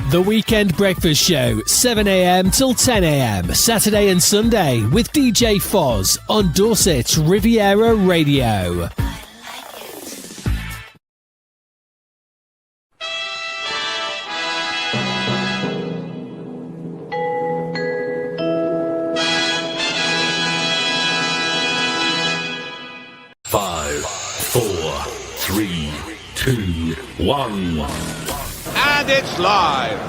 The Weekend Breakfast Show, 7am till 10am, Saturday and Sunday, with DJ Foz on Dorset's Riviera Radio. Five, four, three, two, one. And it's live.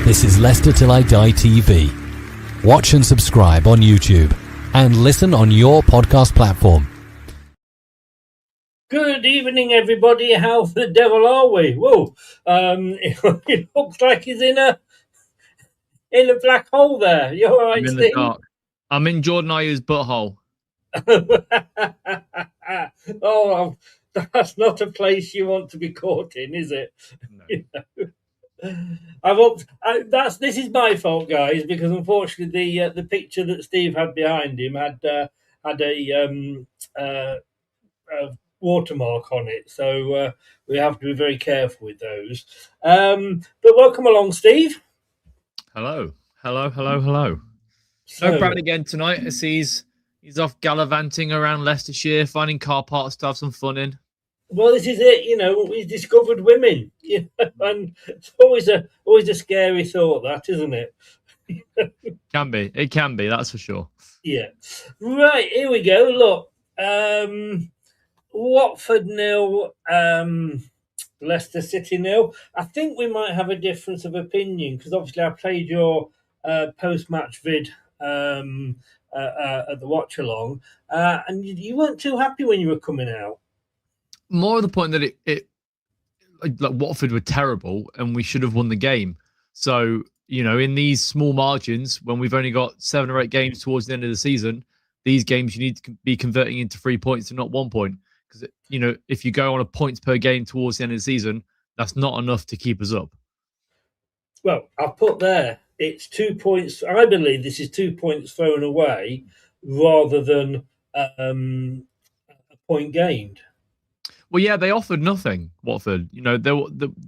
This is Leicester Till I Die TV. Watch and subscribe on YouTube and listen on your podcast platform. Good evening, everybody. How the devil are we? Whoa! It looks like he's in a black hole there. You all right, I'm in Steve? the dark. I'm in Jordan Ayew's butthole. Oh, that's not a place you want to be caught in, is it? No. You know? This is my fault, guys, because unfortunately the picture that Steve had behind him had a watermark on it, so we have to be very careful with those. But welcome along, Steve. Hello. No So, Brad again tonight as he's off gallivanting around Leicestershire, finding car parks to have some fun in. well, this is it. You know, he's discovered women, you know, and it's always a scary thought, that, isn't it? It can be, that's for sure. Yeah. Right, here we go. Look, Watford 0, Leicester City 0. I think we might have a difference of opinion because obviously I played your post-match vid at the watch along, and you weren't too happy when you were coming out. More of the point that it like Watford were terrible and we should have won the game. So, you know, in these small margins, when we've only got 7 or 8 games towards the end of the season, these games you need to be converting into 3 points and not 1 point. Because, you know, if you go on a points per game towards the end of the season, that's not enough to keep us up. Well, I've put there, it's 2 points. I believe this is 2 points thrown away rather than a point gained. Well, yeah, they offered nothing, Watford. You know, they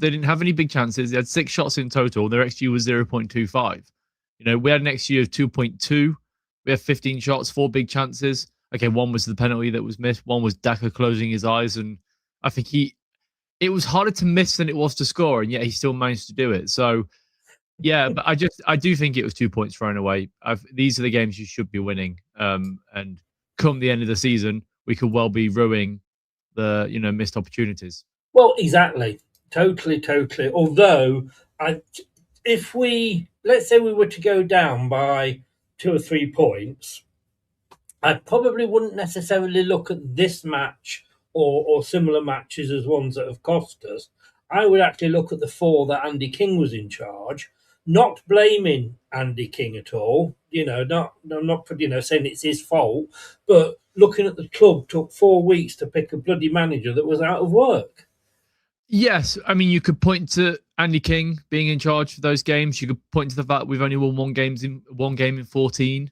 didn't have any big chances. They had 6 shots in total. Their XG was 0.25. You know, we had an XG of 2.2. We had 15 shots, 4 big chances. Okay, one was the penalty that was missed. One was Daka closing his eyes. And I think it was harder to miss than it was to score. And yet he still managed to do it. So, yeah, but I do think it was 2 points thrown away. These are the games you should be winning. And come the end of the season, we could well be ruining the, you know, missed opportunities. Well, exactly. Totally. Although, if let's say we were to go down by 2 or 3 points, I probably wouldn't necessarily look at this match or similar matches as ones that have cost us. I would actually look at the 4 that Andy King was in charge, not blaming Andy King at all. You know, I'm not saying it's his fault, but looking at the club took 4 weeks to pick a bloody manager that was out of work. Yes, I mean, you could point to Andy King being in charge for those games. You could point to the fact we've only won one game in 14.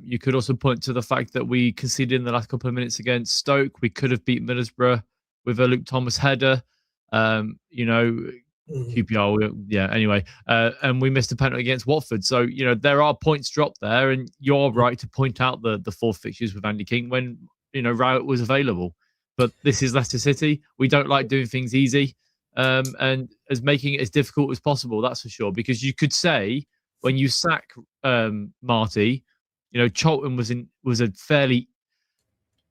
You could also point to the fact that we conceded in the last couple of minutes against Stoke. We could have beat Middlesbrough with a Luke Thomas header. QPR, anyway. And we missed a penalty against Watford. So, you know, there are points dropped there. And you're right to point out the 4 fixtures with Andy King when, you know, Rowett was available. But this is Leicester City. We don't like doing things easy. and as making it as difficult as possible. That's for sure. Because you could say when you sack Marty, Charlton was a fairly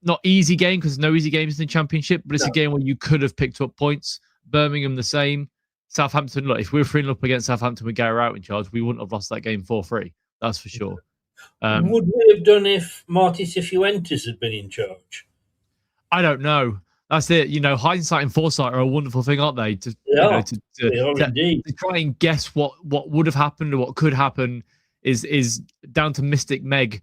not easy game because there's no easy games in the Championship, but it's a game where you could have picked up points. Birmingham the same. Southampton, look, if we were 3-0 up against Southampton with Gary out in charge, we wouldn't have lost that game 4-3. That's for sure. Would we have done if Marty Cifuentes had been in charge? I don't know. That's it. Hindsight and foresight are a wonderful thing, aren't they? To try and guess what would have happened or what could happen is down to Mystic Meg.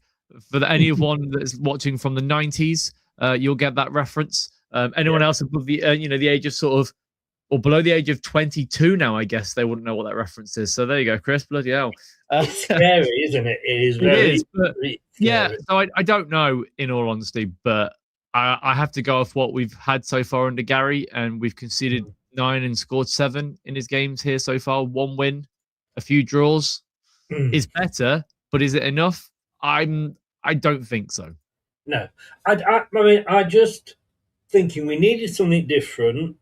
For anyone that's watching from the 90s, you'll get that reference. Anyone else above the the age of sort of or below the age of 22 now, I guess they wouldn't know what that reference is. So there you go, Chris. Bloody hell. It's scary, isn't it? It is very, but yeah, so I don't know, in all honesty, but I have to go off what we've had so far under Gary, and we've conceded 9 and scored 7 in his games here so far. 1 win, a few draws. Is better, but is it enough? I don't think so. No. I just thinking we needed something different.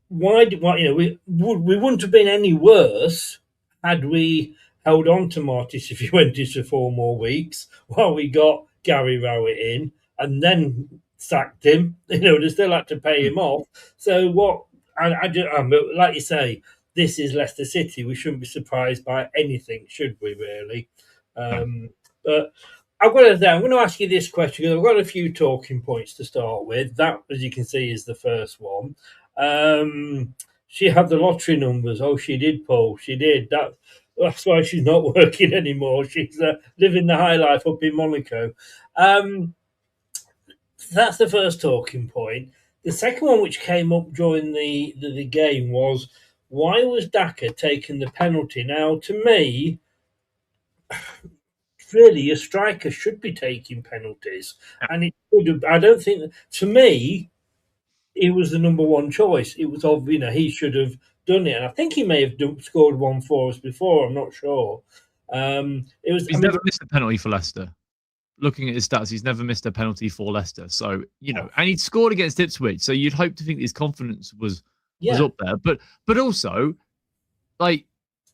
We wouldn't have been any worse had we held on to Marty Cifuentes for 4 more weeks while we got Gary Rowett in and then sacked him. They still had to pay him off. So like you say, this is Leicester City. We shouldn't be surprised by anything, should we? Really? But I'm going to ask you this question because I've got a few talking points to start with. That, as you can see, is the first one. She had the lottery numbers. Oh, she did, Paul. She did. That's why she's not working anymore. She's living the high life up in Monaco. That's the first talking point. The second one, which came up during the game, was why was Daka taking the penalty? Now, to me, really, a striker should be taking penalties, and it would have. I don't think. To me, he was the number one choice. It was obvious, he should have done it, and I think he may have scored one for us before. I'm not sure. He's never missed a penalty for Leicester. Looking at his stats, he's never missed a penalty for Leicester. So and he'd scored against Ipswich. So you'd hope to think his confidence was up there. But also, like,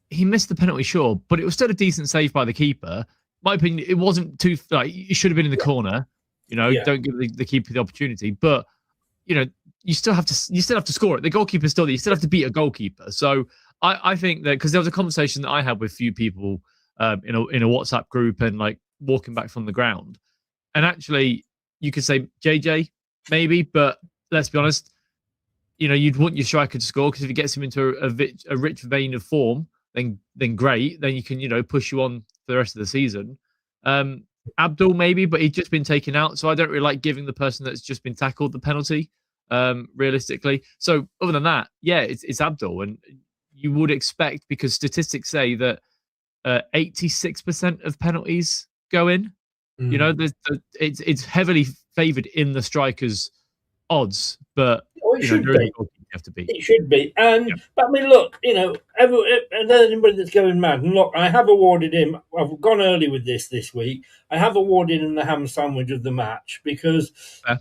he missed the penalty, sure, but it was still a decent save by the keeper. My opinion, it wasn't too. It should have been in the corner. Don't give the keeper the opportunity, but. You still have to score it. The goalkeeper's still there. You still have to beat a goalkeeper. So I think that because there was a conversation that I had with a few people in a WhatsApp group and like walking back from the ground, and actually you could say JJ maybe, but let's be honest, you'd want your striker to score because if he gets him into a rich vein of form, then great. Then you can push you on for the rest of the season. Abdul maybe, but he's just been taken out, so I don't really like giving the person that's just been tackled the penalty. Realistically, so other than that, it's Abdul, and you would expect because statistics say that 86% of penalties go in. It's heavily favoured in the strikers' odds, but it should be. Have to be. It should be. But I mean, look, anybody that's going mad. And look, I have awarded him. I've gone early with this week. I have awarded him the ham sandwich of the match because, I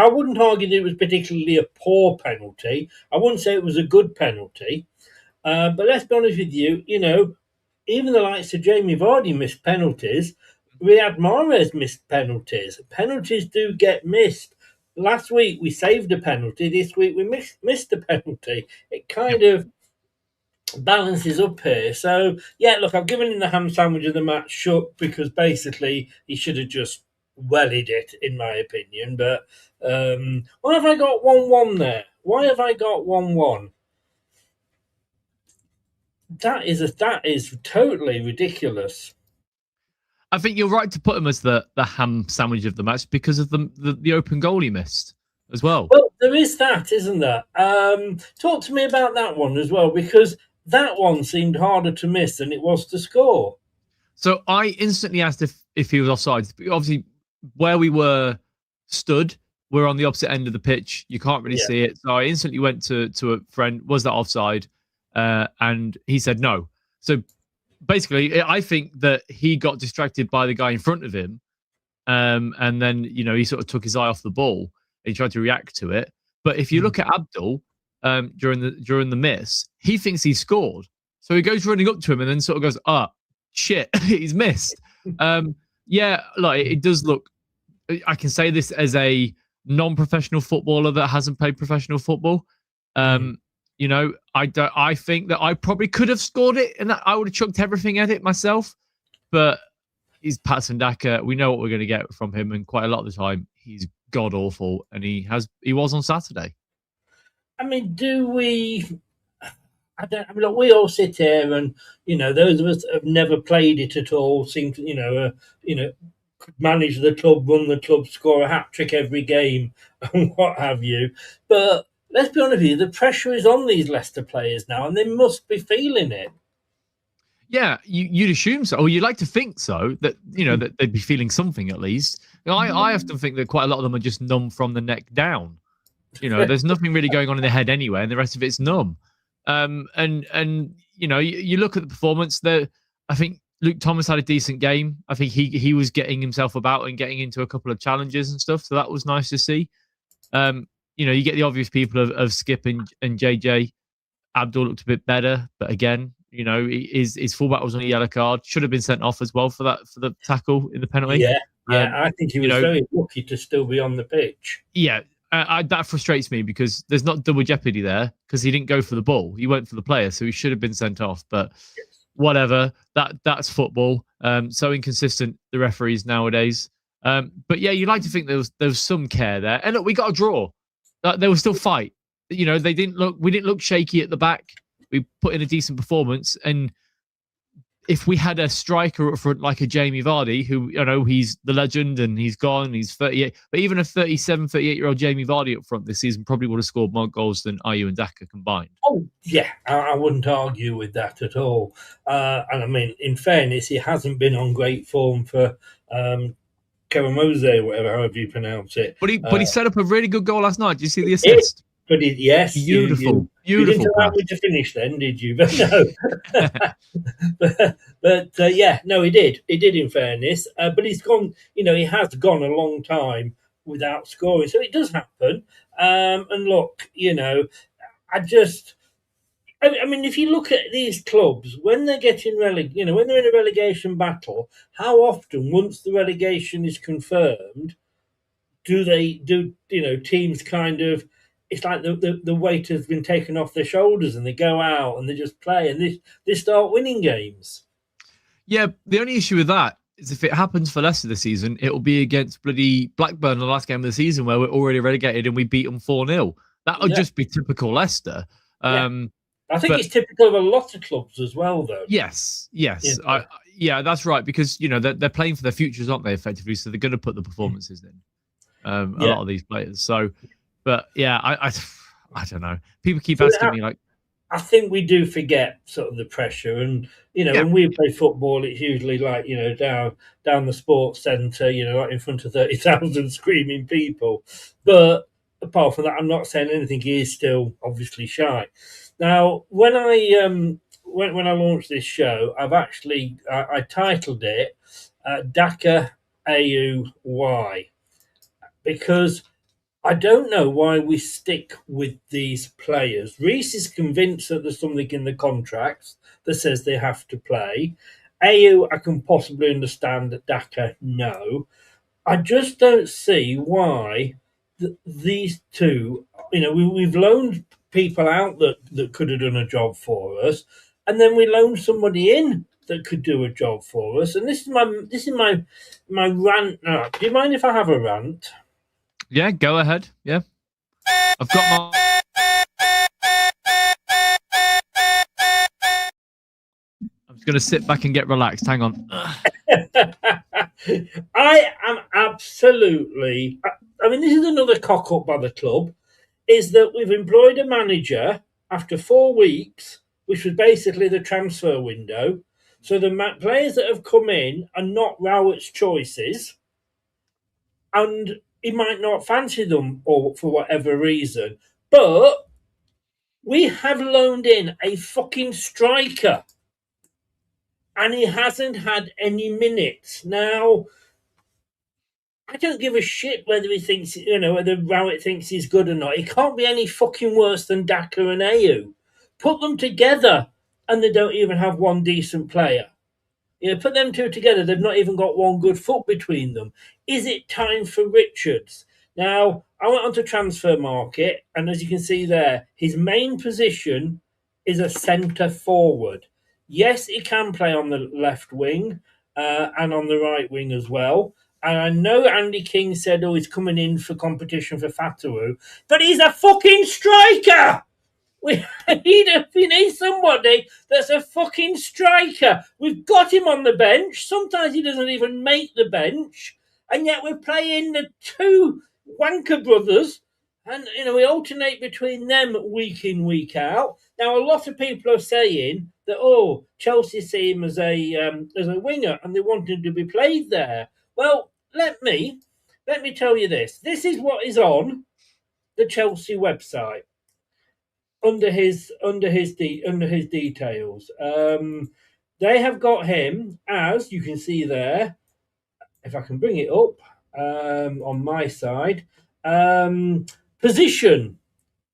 wouldn't argue that it was particularly a poor penalty. I wouldn't say it was a good penalty. But let's be honest with you. Even the likes of Jamie Vardy missed penalties. Riyad Mahrez missed penalties. Penalties do get missed. Last week we saved a penalty. This week we missed a penalty. It kind of balances up here. So look, I've given him the ham sandwich of the match because basically he should have just wellied it, in my opinion. But why have I got 1-1 there? Why have I got 1-1? That is totally ridiculous. I think you're right to put him as the ham sandwich of the match because of the open goal he missed as well. Well, there is that, isn't there? Talk to me about that one as well, because that one seemed harder to miss than it was to score. So I instantly asked if he was offside. Obviously, where we were stood, we're on the opposite end of the pitch. You can't really see it. So I instantly went to a friend, was that offside? And he said no. So basically, I think that he got distracted by the guy in front of him. And then, he sort of took his eye off the ball. He tried to react to it. But if you look at Abdul during the miss, he thinks he scored, so he goes running up to him and then sort of goes, shit, he's missed. Yeah, like it does look. I can say this as a non-professional footballer that hasn't played professional football. You know, I think that I probably could have scored it, and that I would have chucked everything at it myself. But he's Patson Daka. We know what we're going to get from him, and quite a lot of the time, he's god awful, and he was on Saturday. I mean, do we? Look, we all sit here, and those of us that have never played it at all seem to, could manage the club, run the club, score a hat trick every game, and what have you. But let's be honest with you, the pressure is on these Leicester players now, and they must be feeling it. Yeah, you'd assume so, or you'd like to think so, that that they'd be feeling something at least. I often think that quite a lot of them are just numb from the neck down. There's nothing really going on in their head anyway, and the rest of it's numb. And you look at the performance. I think Luke Thomas had a decent game. I think he was getting himself about and getting into a couple of challenges and stuff, so that was nice to see. You get the obvious people of Skip and JJ. Abdul looked a bit better, but again, his fullback was on a yellow card. Should have been sent off as well for the tackle in the penalty. Yeah, I think he was very lucky to still be on the pitch. Yeah, that frustrates me because there's not double jeopardy there because he didn't go for the ball. He went for the player, so he should have been sent off. But whatever, that's football. So inconsistent, the referees nowadays. But yeah, you'd like to think there was some care there. And look, we got a draw. They will still fight. We didn't look shaky at the back. We put in a decent performance, and if we had a striker up front like a Jamie Vardy, who he's the legend and he's gone, he's 38, but even a 37, 38-year-old Jamie Vardy up front this season probably would have scored more goals than Ayew and Daka combined. Oh yeah, I wouldn't argue with that at all. And I mean, in fairness, he hasn't been on great form for Formose, however you pronounce it. But he set up a really good goal last night. Did you see the assist? But yes, beautiful. You didn't allow me to finish then, did you? But no. but yeah, no, he did. He did, in fairness. But he's gone. He has gone a long time without scoring, so it does happen. And look, I mean, if you look at these clubs when they're getting when they're in a relegation battle, how often, once the relegation is confirmed, do teams kind of? It's like the weight has been taken off their shoulders, and they go out and they just play, and they start winning games. Yeah, the only issue with that is if it happens for Leicester this season, it'll be against bloody Blackburn the last game of the season where we're already relegated and we beat them 4-0. That would just be typical Leicester. I think it's typical of a lot of clubs as well, though. Yes. Yeah, that's right, because they're playing for their futures, aren't they? Effectively, so they're going to put the performances in. A lot of these players. So. But yeah, I don't know. People keep asking me like. I think we do forget sort of the pressure, and when we play football, it's usually like down the sports centre, like in front of 30,000 screaming people. But apart from that, I'm not saying anything. He is still obviously shy. Now, when I launched this show, I titled it Daka Ayew Why, because I don't know why we stick with these players. Reece is convinced that there's something in the contracts that says they have to play. Ayew, I can possibly understand. That Daka, no. I just don't see why these two, we've loaned people out that could have done a job for us, and then we loaned somebody in that could do a job for us. And this is my rant. Now, do you mind if I have a rant? Yeah, go ahead. Yeah. I've got my... I'm just going to sit back and get relaxed. Hang on. I am absolutely... I mean, this is another cock-up by the club, is that we've employed a manager after 4 weeks, which was basically the transfer window. So the players that have come in are not Rowett's choices, and he might not fancy them or for whatever reason. But we have loaned in a fucking striker, and he hasn't had any minutes. Now, I don't give a shit whether he thinks, whether Rowett thinks he's good or not. He can't be any fucking worse than Daka and Ayew. Put them together, and they don't even have one decent player. Put them two together, they've not even got one good foot between them. Is it time for Richards? Now, I went onto transfer market, and as you can see there, his main position is a centre forward. Yes, he can play on the left wing and on the right wing as well. And I know Andy King said, he's coming in for competition for Fatawu, but he's a fucking striker! We need somebody that's a fucking striker. We've got him on the bench. Sometimes he doesn't even make the bench. And yet we're playing the two wanker brothers. And, we alternate between them week in, week out. Now, a lot of people are saying that, Chelsea see him as a winger and they want him to be played there. Well, let me tell you this. This is what is on the Chelsea website. Under his details, they have got him as you can see there. If I can bring it up on my side, position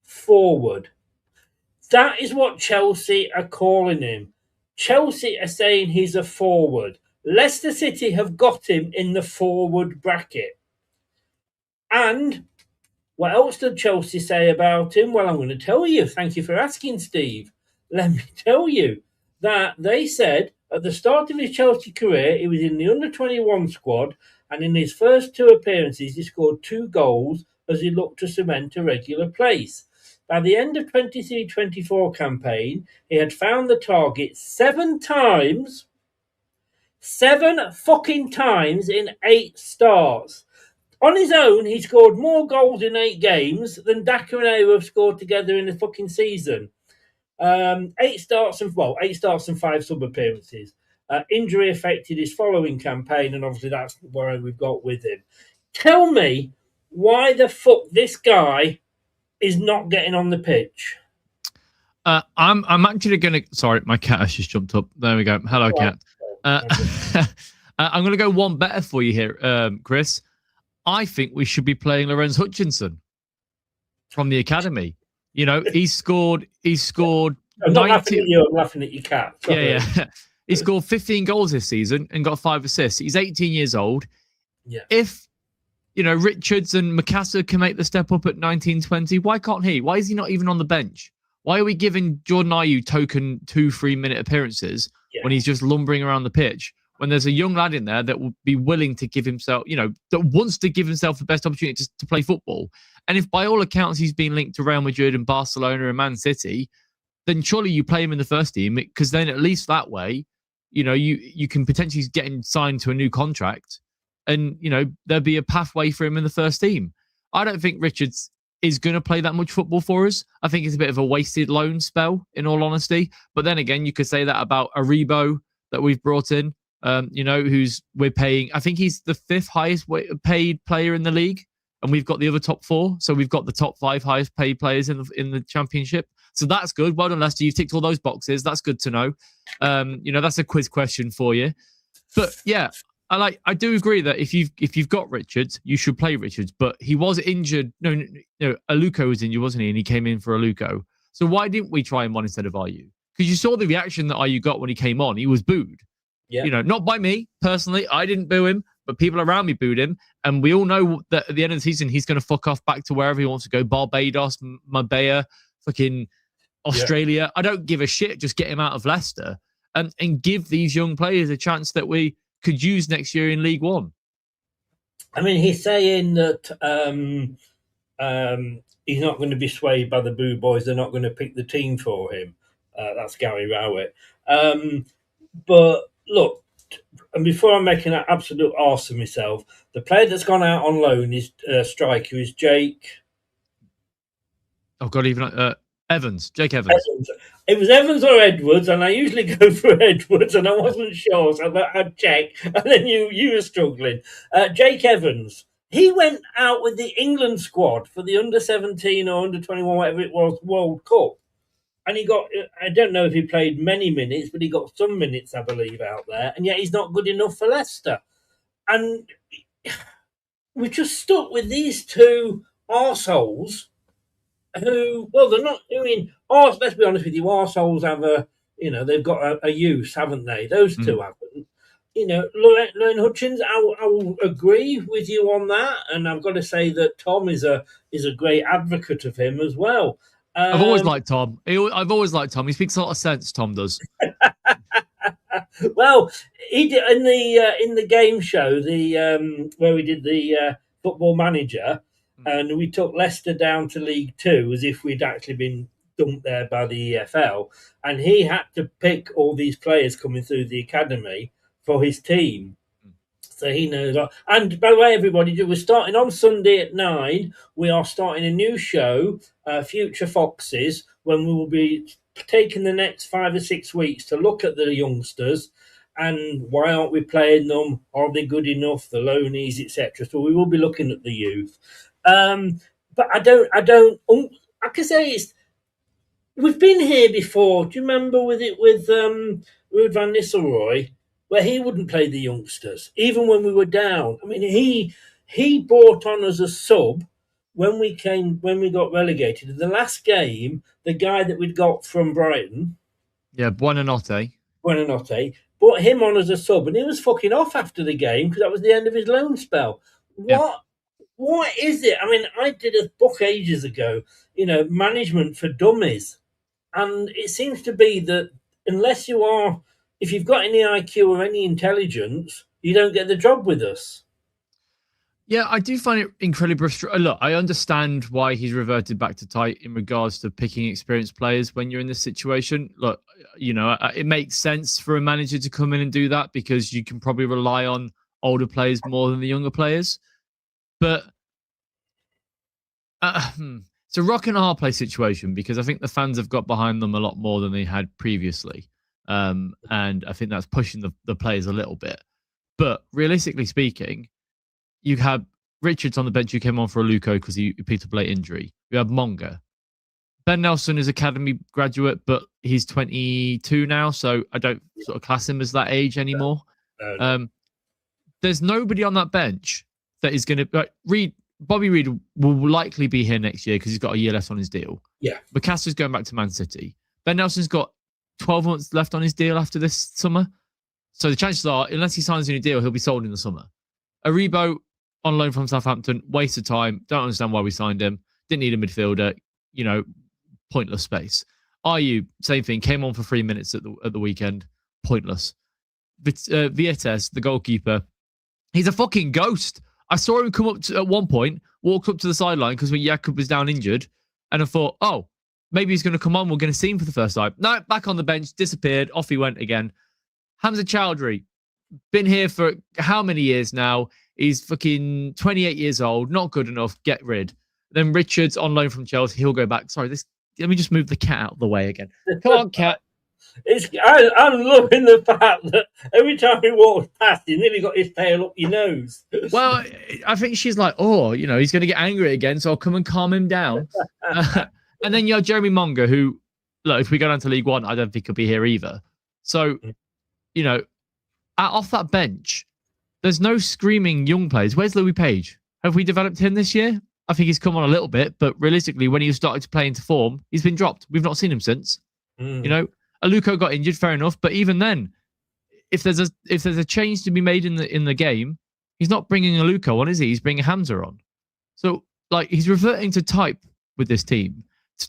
forward. That is what Chelsea are calling him. Chelsea are saying he's a forward. Leicester City have got him in the forward bracket. And what else did Chelsea say about him? Well, I'm going to tell you. Thank you for asking, Steve. Let me tell you that they said at the start of his Chelsea career, he was in the under-21 squad, and in his first two appearances, he scored 2 goals as he looked to cement a regular place. By the end of 23-24 campaign, he had found the target 7 times. 7 fucking times in 8 starts. On his own, he scored more goals in 8 games than Daka and Ayew have scored together in a fucking season. 8 starts and 5 sub appearances. Injury affected his following campaign, and obviously that's where we've got with him. Tell me why the fuck this guy is not getting on the pitch. I'm actually going to. Sorry, my cat has just jumped up. There we go. Hello, cat. I'm going to go one better for you here, Chris. I think we should be playing Lorenz Hutchinson from the academy. He scored. I'm not laughing at you. I'm laughing at your cat. Sorry. Yeah. He scored 15 goals this season and got 5 assists. He's 18 years old. Yeah. If Richards and Mikasa can make the step up at 19-20, why can't he? Why is he not even on the bench? Why are we giving Jordan Ayew token 2-3 minute appearances when he's just lumbering around the pitch? When there's a young lad in there that will be willing to give himself, that wants to give himself the best opportunity to play football. And if by all accounts he's been linked to Real Madrid and Barcelona and Man City, then surely you play him in the first team, because then at least that way, you can potentially get him signed to a new contract, and there'll be a pathway for him in the first team. I don't think Richards is going to play that much football for us. I think it's a bit of a wasted loan spell, in all honesty. But then again, you could say that about Aribo that we've brought in. Who's we're paying. I think he's the 5th highest paid player in the league, and we've got the other top 4. So we've got the top 5 highest paid players in the championship. So that's good. Well done, Leicester. You've ticked all those boxes. That's good to know. That's a quiz question for you. But yeah, I do agree that if you've got Richards, you should play Richards. But he was injured. No, Aluko was injured, wasn't he? And he came in for Aluko. So why didn't we try him on instead of Ayew? Because you saw the reaction that Ayew got when he came on. He was booed. Yeah. Not by me personally. I didn't boo him, but people around me booed him. And we all know that at the end of the season, he's going to fuck off back to wherever he wants to go. Barbados, Marbella, fucking Australia. I don't give a shit. Just get him out of Leicester and give these young players a chance that we could use next year in League One. I mean, he's saying that he's not going to be swayed by the boo boys. They're not going to pick the team for him. That's Gary Rowett. But look, and before I'm making an absolute arse of myself, the player that's gone out on loan is striker is Jake. Oh God, Evans, Jake Evans. It was Evans or Edwards, and I usually go for Edwards, and I wasn't sure, so I'd check. And then you were struggling. Jake Evans, he went out with the England squad for the under-17 or under-21, whatever it was, World Cup. And he got, I don't know if he played many minutes, but he got some minutes, I believe, out there. And yet he's not good enough for Leicester. And we're just stuck with these two arseholes who, well, they're not doing. Let's be honest with you, arseholes have they've got a use, haven't they? Those two haven't. Lauren Hutchins, I will agree with you on that, and I've got to say that Tom is a great advocate of him as well. I've always liked Tom. I've always liked Tom. He speaks a lot of sense. Tom does. Well, he did in the game show, where we did the Football Manager, and we took Leicester down to League Two as if we'd actually been dumped there by the EFL, and he had to pick all these players coming through the academy for his team. So he knows. And by the way, everybody, we're starting on Sunday at 9. We are starting a new show, Future Foxes, when we will be taking the next 5 or 6 weeks to look at the youngsters and why aren't we playing them? Are they good enough? The loanies, etc. So we will be looking at the youth. But I don't. I can say we've been here before. Do you remember with Ruud van Nistelrooy, where he wouldn't play the youngsters, even when we were down? I mean, he brought on as a sub when we got relegated. In the last game, the guy that we'd got from Brighton, Buonanotte, brought him on as a sub, and he was fucking off after the game because that was the end of his loan spell. What is it? I mean, I did a book ages ago, Management for Dummies, and it seems to be that if you've got any IQ or any intelligence, you don't get the job with us. Yeah, I do find it incredibly frustrating. Look, I understand why he's reverted back to tight in regards to picking experienced players when you're in this situation. Look, it makes sense for a manager to come in and do that because you can probably rely on older players more than the younger players. But it's a rock and a hard place situation because I think the fans have got behind them a lot more than they had previously. And I think that's pushing the players a little bit. But realistically speaking, you have Richards on the bench who came on for Aluko because he picked up a late injury. You have Monga. Ben Nelson is academy graduate, but he's 22 now, so I don't sort of class him as that age anymore. No. There's nobody on that bench that is going to... Bobby Reid will likely be here next year because he's got a year left on his deal. Yeah. Bacassa's going back to Man City. Ben Nelson's got 12 months left on his deal after this summer. So the chances are, unless he signs a new deal, he'll be sold in the summer. Aribo on loan from Southampton, waste of time. Don't understand why we signed him. Didn't need a midfielder. Pointless space. Ayew, same thing. Came on for 3 minutes at the weekend. Pointless. Vietes, the goalkeeper, he's a fucking ghost. I saw him come up at one point, walk up to the sideline because when Jakub was down injured, and I thought, oh, maybe he's going to come on. We're going to see him for the first time. No, back on the bench, disappeared. Off he went again. Hamza Chowdhury, been here for how many years now? He's fucking 28 years old. Not good enough. Get rid. Then Richards on loan from Chelsea. He'll go back. Sorry, let me just move the cat out of the way again. Come on, cat. I'm loving the fact that every time he walks past, he nearly got his tail up your nose. Well, I think she's like, he's going to get angry again, so I'll come and calm him down. And then you have Jeremy Monga, who, look, if we go down to League One, I don't think he'll be here either. So, off that bench, there's no screaming young players. Where's Louis Page? Have we developed him this year? I think he's come on a little bit, but realistically, when he started to play into form, he's been dropped. We've not seen him since. Aluko got injured, fair enough, but even then, if there's a change to be made in the game, he's not bringing Aluko on, is he? He's bringing Hamza on. So, he's reverting to type with this team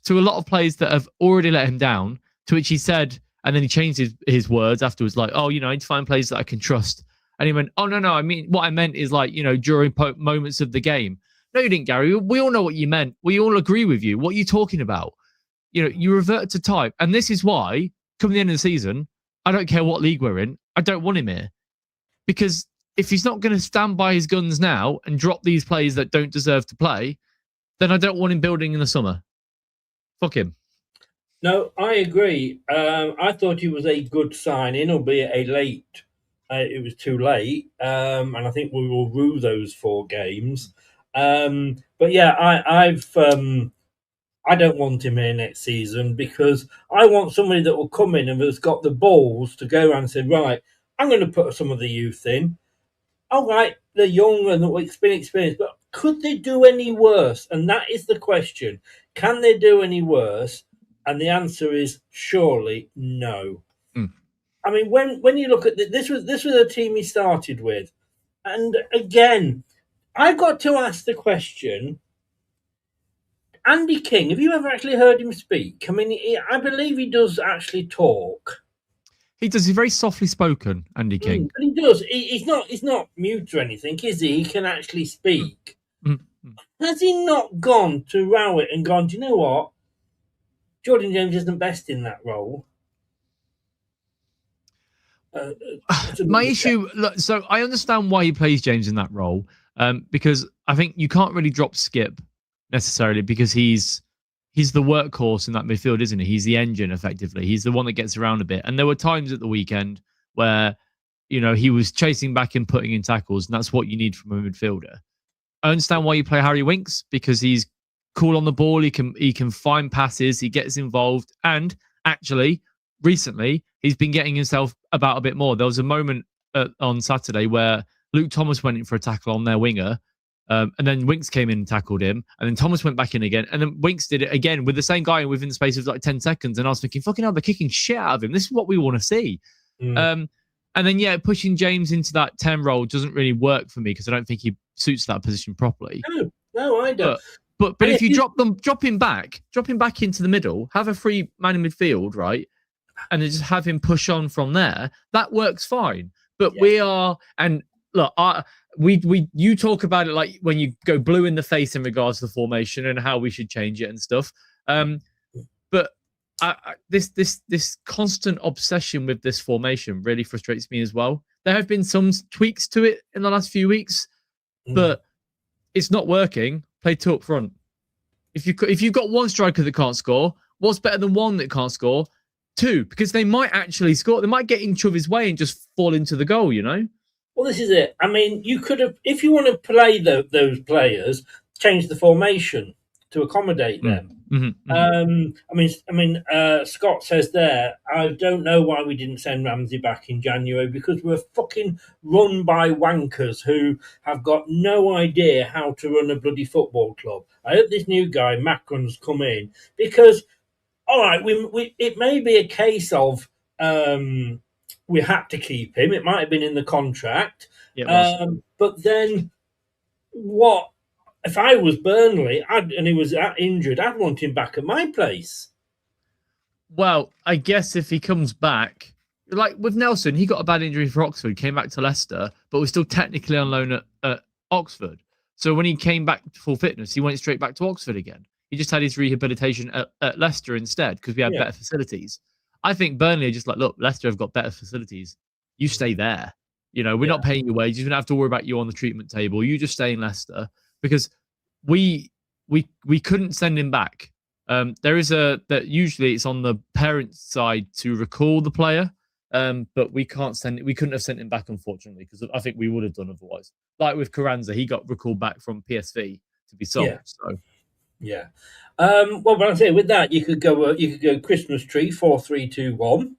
to a lot of players that have already let him down, to which he said, and then he changed his words afterwards, I need to find players that I can trust. And he went, oh, no, I mean, what I meant is during moments of the game. No, you didn't, Gary. We all know what you meant. We all agree with you. What are you talking about? You revert to type. And this is why, come the end of the season, I don't care what league we're in. I don't want him here. Because if he's not going to stand by his guns now and drop these players that don't deserve to play, then I don't want him building in the summer. Fuck him. No, I agree. I thought he was a good signing, albeit a late. It was too late. And I think we will rue those 4 games. But yeah, I don't want him here next season because I want somebody that will come in and has got the balls to go around and say, right, I'm going to put some of the youth in. All right, they're young and experienced, but could they do any worse? And that is the question. Can they do any worse? And the answer is surely no. I mean, when you look at this was a team he started with, and again, I've got to ask the question: Andy King, have you ever actually heard him speak? I mean, I believe he does actually talk. He does. He's very softly spoken, Andy King. But he does. He's not mute or anything, is he? He can actually speak. Has he not gone to Rowett and gone, do you know what? Jordan James isn't best in that role. My issue, look, so I understand why he plays James in that role, because I think you can't really drop Skip necessarily because he's the workhorse in that midfield, isn't he? He's the engine, effectively. He's the one that gets around a bit. And there were times at the weekend where, you know, he was chasing back and putting in tackles, and that's what you need from a midfielder. I understand why you play Harry Winks, because he's cool on the ball. He can find passes. He gets involved. And actually, recently, he's been getting himself about a bit more. There was a moment on Saturday where Luke Thomas went in for a tackle on their winger, and then Winks came in and tackled him, and then Thomas went back in again, and then Winks did it again with the same guy within the space of like 10 seconds. And I was thinking, fucking hell, they're kicking shit out of him. This is what we want to see. And then, yeah, pushing James into that 10 role doesn't really work for me because I don't think he suits that position properly. No, I don't. But if you drop him back into the middle, have a free man in midfield, right? And then just have him push on from there, that works fine. But we are, and look, you talk about it like when you go blue in the face in regards to the formation and how we should change it and stuff. But this constant obsession with this formation really frustrates me as well. There have been some tweaks to it in the last few weeks, but it's not working. Play two up front. If you've got one striker that can't score, what's better than one that can't score? Two, because they might actually score. They might get in Chuvy's way and just fall into the goal, you know? Well, this is it. I mean, you could have, if you want to play those players, change the formation to accommodate them. Scott says there, I don't know why we didn't send Ramsey back in January, because we're fucking run by wankers who have got no idea how to run a bloody football club. I hope this new guy, Macron's, come in, because all right, it may be a case of we had to keep him. It might have been in the contract. But then what? If I was Burnley and he was injured, I'd want him back at my place. Well, I guess if he comes back, like with Nelson, he got a bad injury for Oxford, came back to Leicester, but was still technically on loan at Oxford. So when he came back to full fitness, he went straight back to Oxford again. He just had his rehabilitation at Leicester instead because we had better facilities. I think Burnley are just like, look, Leicester have got better facilities. You stay there. You know, we're not paying you wages. We don't have to worry about you on the treatment table. You just stay in Leicester, because we couldn't send him back. There is that usually it's on the parent's side to recall the player, but we couldn't have sent him back, unfortunately, because I think we would have done otherwise. Like with Carranza, he got recalled back from PSV to be sold. So. Yeah. Well, but I say with that, you could go Christmas tree 4-3-2-1,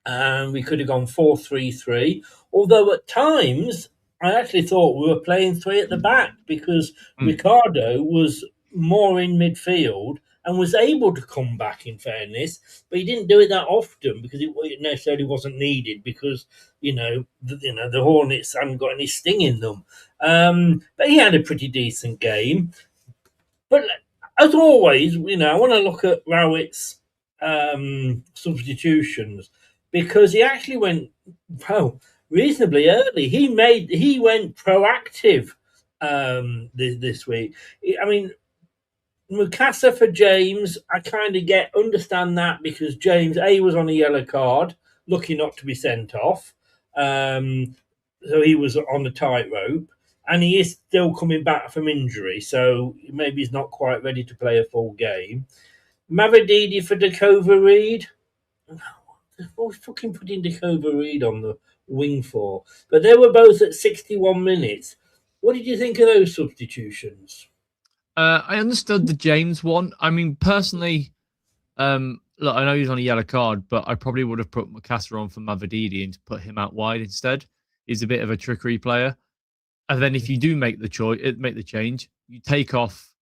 and we could have gone 4-3-3. Although at times I actually thought we were playing three at the back, because Ricardo was more in midfield and was able to come back, in fairness, but he didn't do it that often because it necessarily wasn't needed, because the Hornets hadn't got any sting in them. But he had a pretty decent game. But as always, I want to look at Rowett's substitutions, because he actually went reasonably early. He went proactive this week. I mean, Mukasa for James, I kind of understand that, because James was on a yellow card, lucky not to be sent off, so he was on the tightrope. And he is still coming back from injury, so maybe he's not quite ready to play a full game. Mavididi for Dakova Reed. What fucking putting Dakova Reed on the wing for? But they were both at 61 minutes. What did you think of those substitutions? I understood the James one. I mean, personally, look, I know he's on a yellow card, but I probably would have put Mukasa on for Mavididi and to put him out wide instead. He's a bit of a trickery player. And then if you do make the change, you take off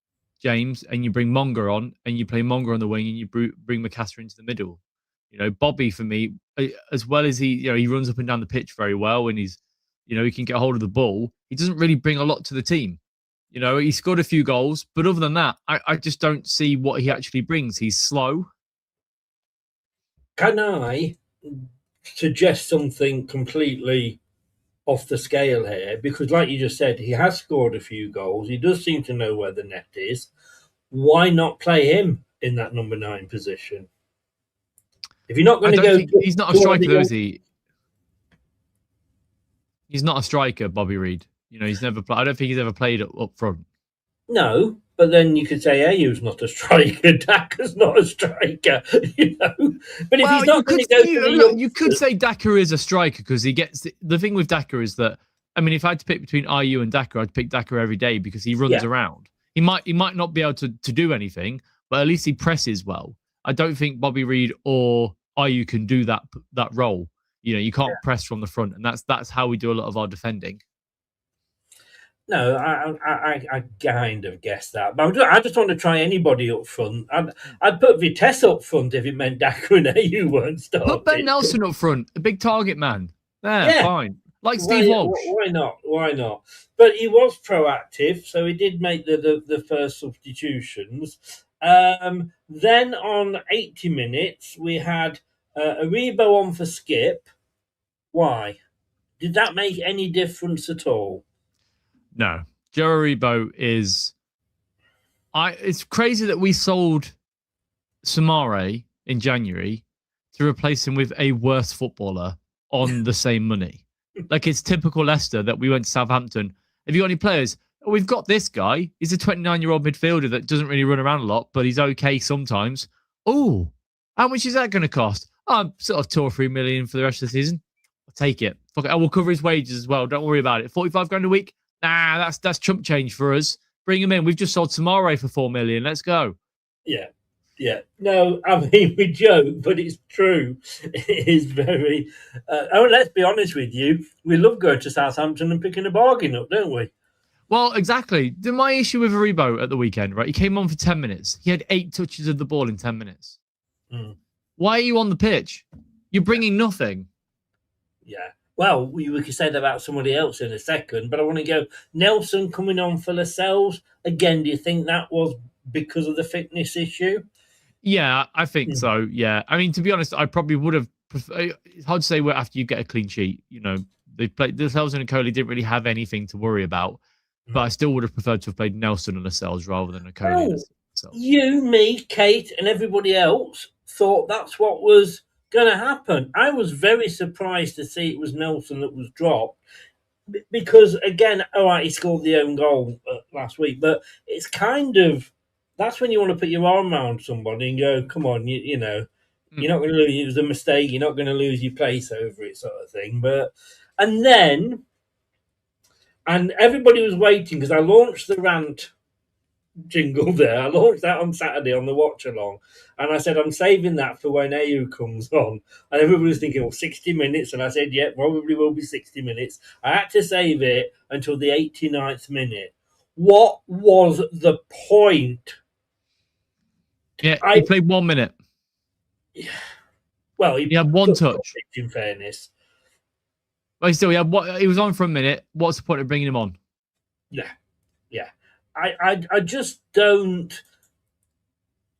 James and you bring Monga on, and you play Monga on the wing, and you bring McAllister into the middle. Bobby, for me, as well as he runs up and down the pitch very well, and he's, he can get a hold of the ball. He doesn't really bring a lot to the team. He scored a few goals, but other than that, I just don't see what he actually brings. He's slow. Can I suggest something completely off the scale here? Because like you just said, he has scored a few goals. He does seem to know where the net is. Why not play him in that number 9 position? If you're not going to go... He's not a striker, though, is he? He's not a striker, Bobby Reid. He's never played. I don't think he's ever played up front. No, but then you could say Ayu's not a striker, Daka's not a striker, But if he's not going to go... You could say Daka is a striker, because he gets... The thing with Daka is that, if I had to pick between Ayew and Daka, I'd pick Daka every day, because he runs around. He might not be able to do anything, but at least he presses well. I don't think Bobby Reid or Ayew can do that role. You can't press from the front, and that's how we do a lot of our defending. No, I kind of guess that. But I just want to try anybody up front. I'd put Vitesse up front if it meant Daka and Ayew weren't starting. Put Ben Nelson up front, a big target man. Fine. Like Steve Walsh. Why not? But he was proactive, so he did make the first substitutions. Then on 80 minutes, we had Aribo on for Skip. Why? Did that make any difference at all? No. Joe Aribo is... It's crazy that we sold Samare in January to replace him with a worse footballer on the same money. Like, it's typical Leicester that we went to Southampton. Have you got any players? Oh, we've got this guy. He's a 29-year-old midfielder that doesn't really run around a lot, but he's okay sometimes. Oh, how much is that going to cost? Oh, sort of 2 or 3 million for the rest of the season. I'll take it. Fuck it. I will cover his wages as well. Don't worry about it. 45 grand a week? Nah, that's chump change for us. Bring him in. We've just sold Samare for 4 million. Let's go. Yeah. No, we joke, but it's true. It is very... let's be honest with you. We love going to Southampton and picking a bargain up, don't we? Well, exactly. My issue with Aribo at the weekend, right? He came on for 10 minutes. He had 8 touches of the ball in 10 minutes. Mm. Why are you on the pitch? You're bringing nothing. Yeah. Well, we could say that about somebody else in a second, but I want to go Nelson coming on for Lascelles. Again, do you think that was because of the fitness issue? Yeah, I think so. Yeah. To be honest, I probably would have preferred... It's hard to say after you get a clean sheet. They played... Lascelles and Okoli didn't really have anything to worry about, but I still would have preferred to have played Nelson and Lascelles rather than Okoli. You, me, Kate, and everybody else thought that's what was going to happen. I was very surprised to see it was Nelson that was dropped because, again, all right, he scored the own goal last week, but it's kind of... That's when you want to put your arm around somebody and go, come on, you're not going to lose. It was a mistake. You're not going to lose your place over it, sort of thing. And everybody was waiting because I launched the rant jingle there. I launched that on Saturday on the watch along. And I said, I'm saving that for when Ayew comes on. And everybody was thinking, 60 minutes. And I said, yeah, probably will be 60 minutes. I had to save it until the 89th minute. What was the point? Yeah, he played 1 minute. Yeah. Well, he had one touch. In fairness, but still, he was on for a minute. What's the point of bringing him on? Yeah. I just don't.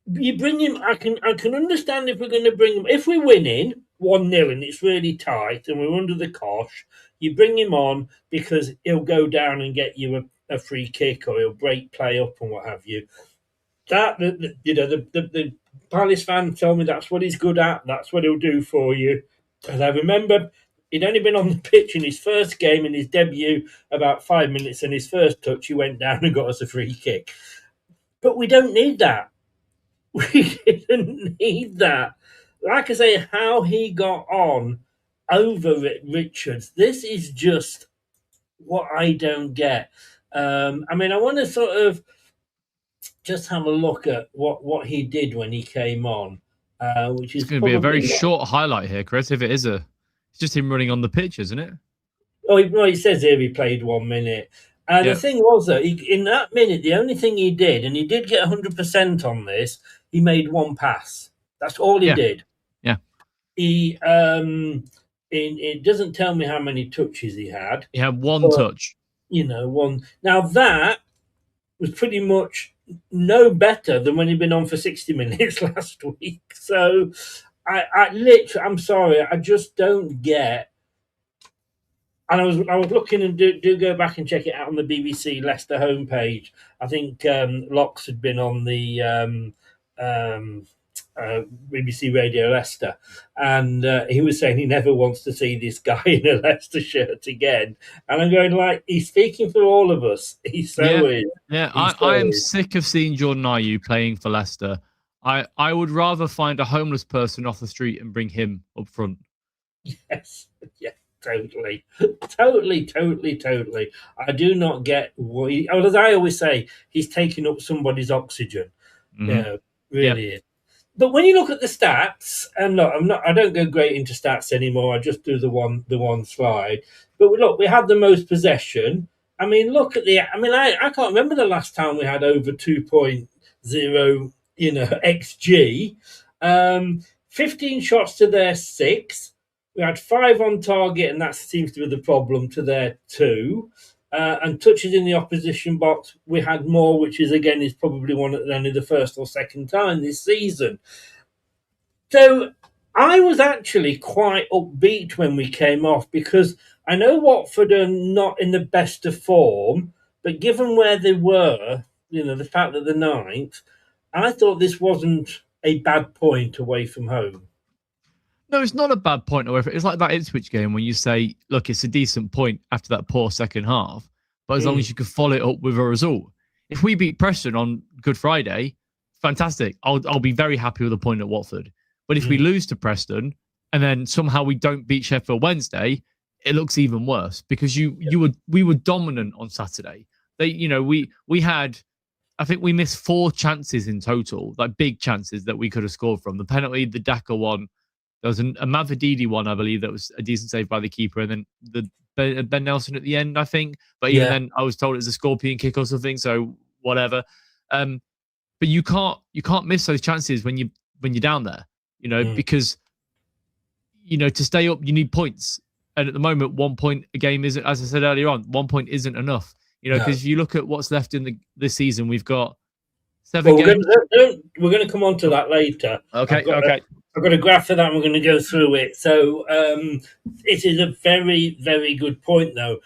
You bring him. I can understand if we're going to bring him. If we're winning 1-0 and it's really tight and we're under the cosh, you bring him on because he'll go down and get you a free kick or he'll break play up and what have you. The Palace fan told me that's what he's good at. That's what he'll do for you. And I remember he'd only been on the pitch in his first game, in his debut, about 5 minutes, and his first touch, he went down and got us a free kick. But we don't need that. We didn't need that. Like I say, how he got on over Richards, this is just what I don't get. I want to sort of just have a look at what he did when he came on, which is going to be a very short highlight here, Chris. If it is it's just him running on the pitch, isn't it? he says here he played 1 minute. And Yeah. the thing was that in that minute, the only thing he did, and he did get 100% on this, he made one pass. That's all he did. Yeah. He it doesn't tell me how many touches he had. He had one touch. One. Now that was pretty much no better than when he'd been on for 60 minutes last week. So I'm sorry, I just don't get. And I was looking, and do go back and check it out on the BBC Leicester homepage. I think Locks had been on the BBC Radio Leicester, and he was saying he never wants to see this guy in a Leicester shirt again. And I'm going like, he's speaking for all of us. He so is. Yeah, I am sick of seeing Jordan Ayew playing for Leicester. I would rather find a homeless person off the street and bring him up front. Yes, yeah. Totally. I do not get what as I always say, he's taking up somebody's oxygen. Mm-hmm. Really is. But when you look at the stats, and look, I don't go great into stats anymore. I just do the one slide. But look, we had the most possession. I mean, look at I can't remember the last time we had over 2.0, XG. 15 shots to their 6. We had 5 on target, and that seems to be the problem, to their 2. And touches in the opposition box, we had more, which is probably only the first or second time this season. So I was actually quite upbeat when we came off, because I know Watford are not in the best of form, but given where they were, the fact that they're 9th, I thought this wasn't a bad point away from home. No, it's not a bad point. However, it's like that Ipswich game when you say, look, it's a decent point after that poor second half, but as long as you can follow it up with a result. If we beat Preston on Good Friday, fantastic. I'll be very happy with a point at Watford. But if we lose to Preston and then somehow we don't beat Sheffield Wednesday, it looks even worse, because we were dominant on Saturday. We had, I think we missed 4 chances in total, like big chances that we could have scored from. The penalty, the Daka one. There was a Mavadidi one, I believe, that was a decent save by the keeper, and then the Ben Nelson at the end, I think. But even then, I was told it was a scorpion kick or something, so whatever. But you can't miss those chances when you're down there, because to stay up you need points, and at the moment 1 point a game isn't, as I said earlier on, 1 point isn't enough. Because if you look at what's left in this season, we've got 7 games. We're going to come on to that later. Okay. I've got a graph for that, and we're going to go through it. So it is a very, very good point, though.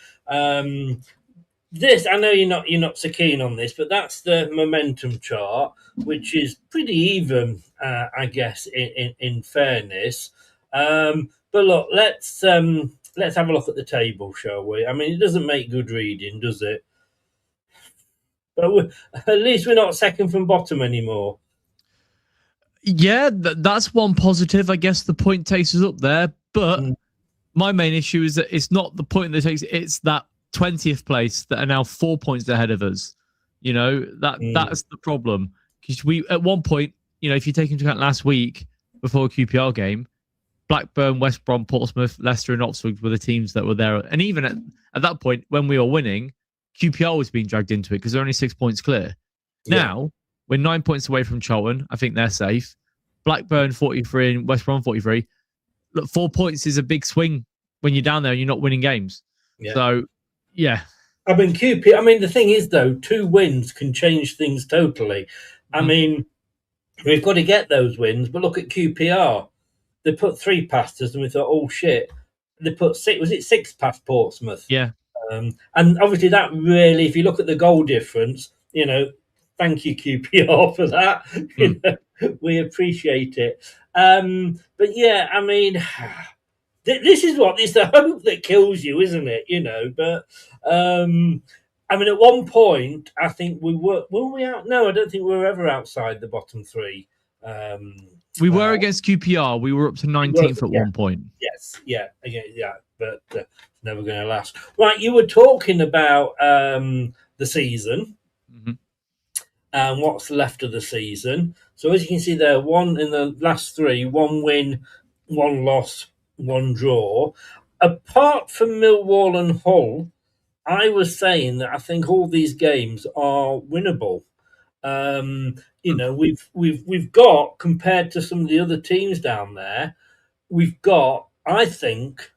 This, I know you're not so keen on this, but that's the momentum chart, which is pretty even, I guess, in fairness. But look, let's have a look at the table, shall we? I mean, it doesn't make good reading, does it? But at least we're not second from bottom anymore. Yeah, that's one positive. I guess the point takes us up there. But my main issue is that it's not the point that takes, it's that 20th place that are now 4 points ahead of us. That's the problem. Because we, at one point, if you take into account last week before a QPR game, Blackburn, West Brom, Portsmouth, Leicester and Oxford were the teams that were there. And even at that point, when we were winning, QPR was being dragged into it because they're only 6 points clear. Now, we're 9 points away from Charlton. I think they're safe. Blackburn 43 and West Brom 43. Look, 4 points is a big swing when you're down there and you're not winning games. Yeah. So, yeah. I mean, the thing is, though, 2 wins can change things totally. I mean, we've got to get those wins, but look at QPR. They put 3 past us and we thought, oh, shit. They put 6, was it 6 past Portsmouth? Yeah. And obviously that really, if you look at the goal difference, thank you, QPR, for that. We appreciate it. But yeah, I mean, this is it's the hope that kills you, isn't it? But I mean, at one point, I think we were we out? No, I don't think we were ever outside the bottom 3. We were against QPR. We were up to 19th at one point. Yes, but it's never going to last. Right, you were talking about the season. And what's left of the season. So as you can see there, in the last 3, 1 win, 1 loss, 1 draw. apart from Millwall and Hull, I was saying that I think all these games are winnable. We've got, compared to some of the other teams down there, we've got, I think,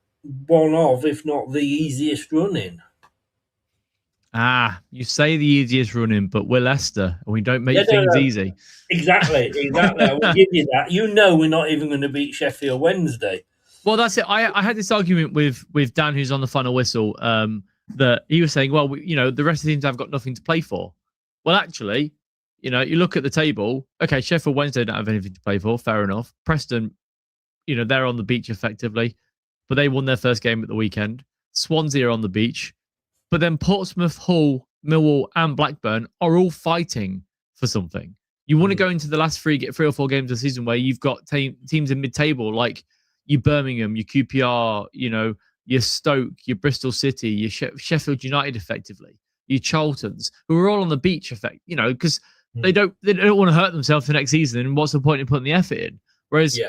one of, if not the easiest running. You say the easiest running, but we're Leicester and we don't make things easy. Exactly. I will give you that. We're not even going to beat Sheffield Wednesday. Well, that's it. I had this argument with Dan, who's on the final whistle, that he was saying, well, the rest of the teams have got nothing to play for. Well, actually, you look at the table. Okay, Sheffield Wednesday don't have anything to play for. Fair enough. Preston, they're on the beach effectively, but they won their first game at the weekend. Swansea are on the beach. But then Portsmouth, Hull, Millwall, and Blackburn are all fighting for something. You want to go into the last three or four games of the season where you've got teams in mid-table like your Birmingham, your QPR, your Stoke, your Bristol City, your Sheffield United, effectively, your Charltons, who are all on the beach, because they don't want to hurt themselves for next season. And what's the point in putting the effort in? Whereas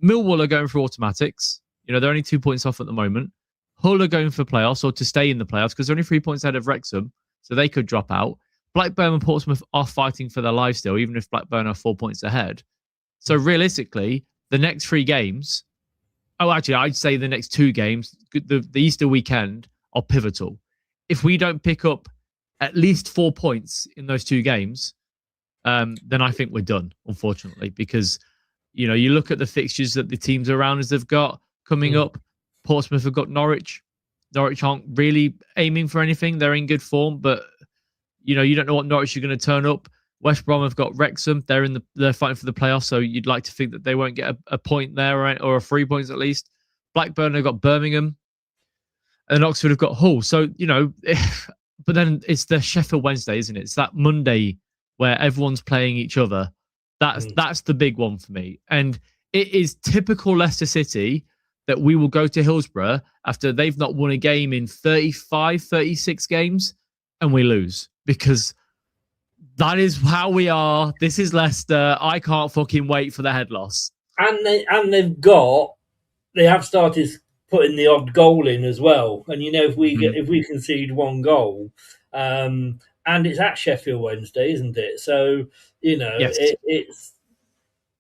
Millwall are going for automatics. They're only 2 points off at the moment. Hull are going for playoffs or to stay in the playoffs because they're only 3 points ahead of Wrexham, so they could drop out. Blackburn and Portsmouth are fighting for their lives still, even if Blackburn are 4 points ahead. So realistically, the next three games, I'd say the next two games, the Easter weekend, are pivotal. If we don't pick up at least 4 points in those two games, then I think we're done, unfortunately, because you look at the fixtures that the teams around us have got coming up. Portsmouth have got Norwich. Norwich aren't really aiming for anything. They're in good form, but you don't know what Norwich are going to turn up. West Brom have got Wrexham. They're fighting for the playoffs, so you'd like to think that they won't get a point there, or 3 points at least. Blackburn have got Birmingham, and Oxford have got Hull. So but then it's the Sheffield Wednesday, isn't it? It's that Monday where everyone's playing each other. That's the big one for me, and it is typical Leicester City that we will go to Hillsborough after they've not won a game in 35, 36 games, and we lose, because that is how we are. This is Leicester. I can't fucking wait for the head loss. And they have started putting the odd goal in as well. And if we concede one goal, and it's at Sheffield Wednesday, isn't it? So yes. It's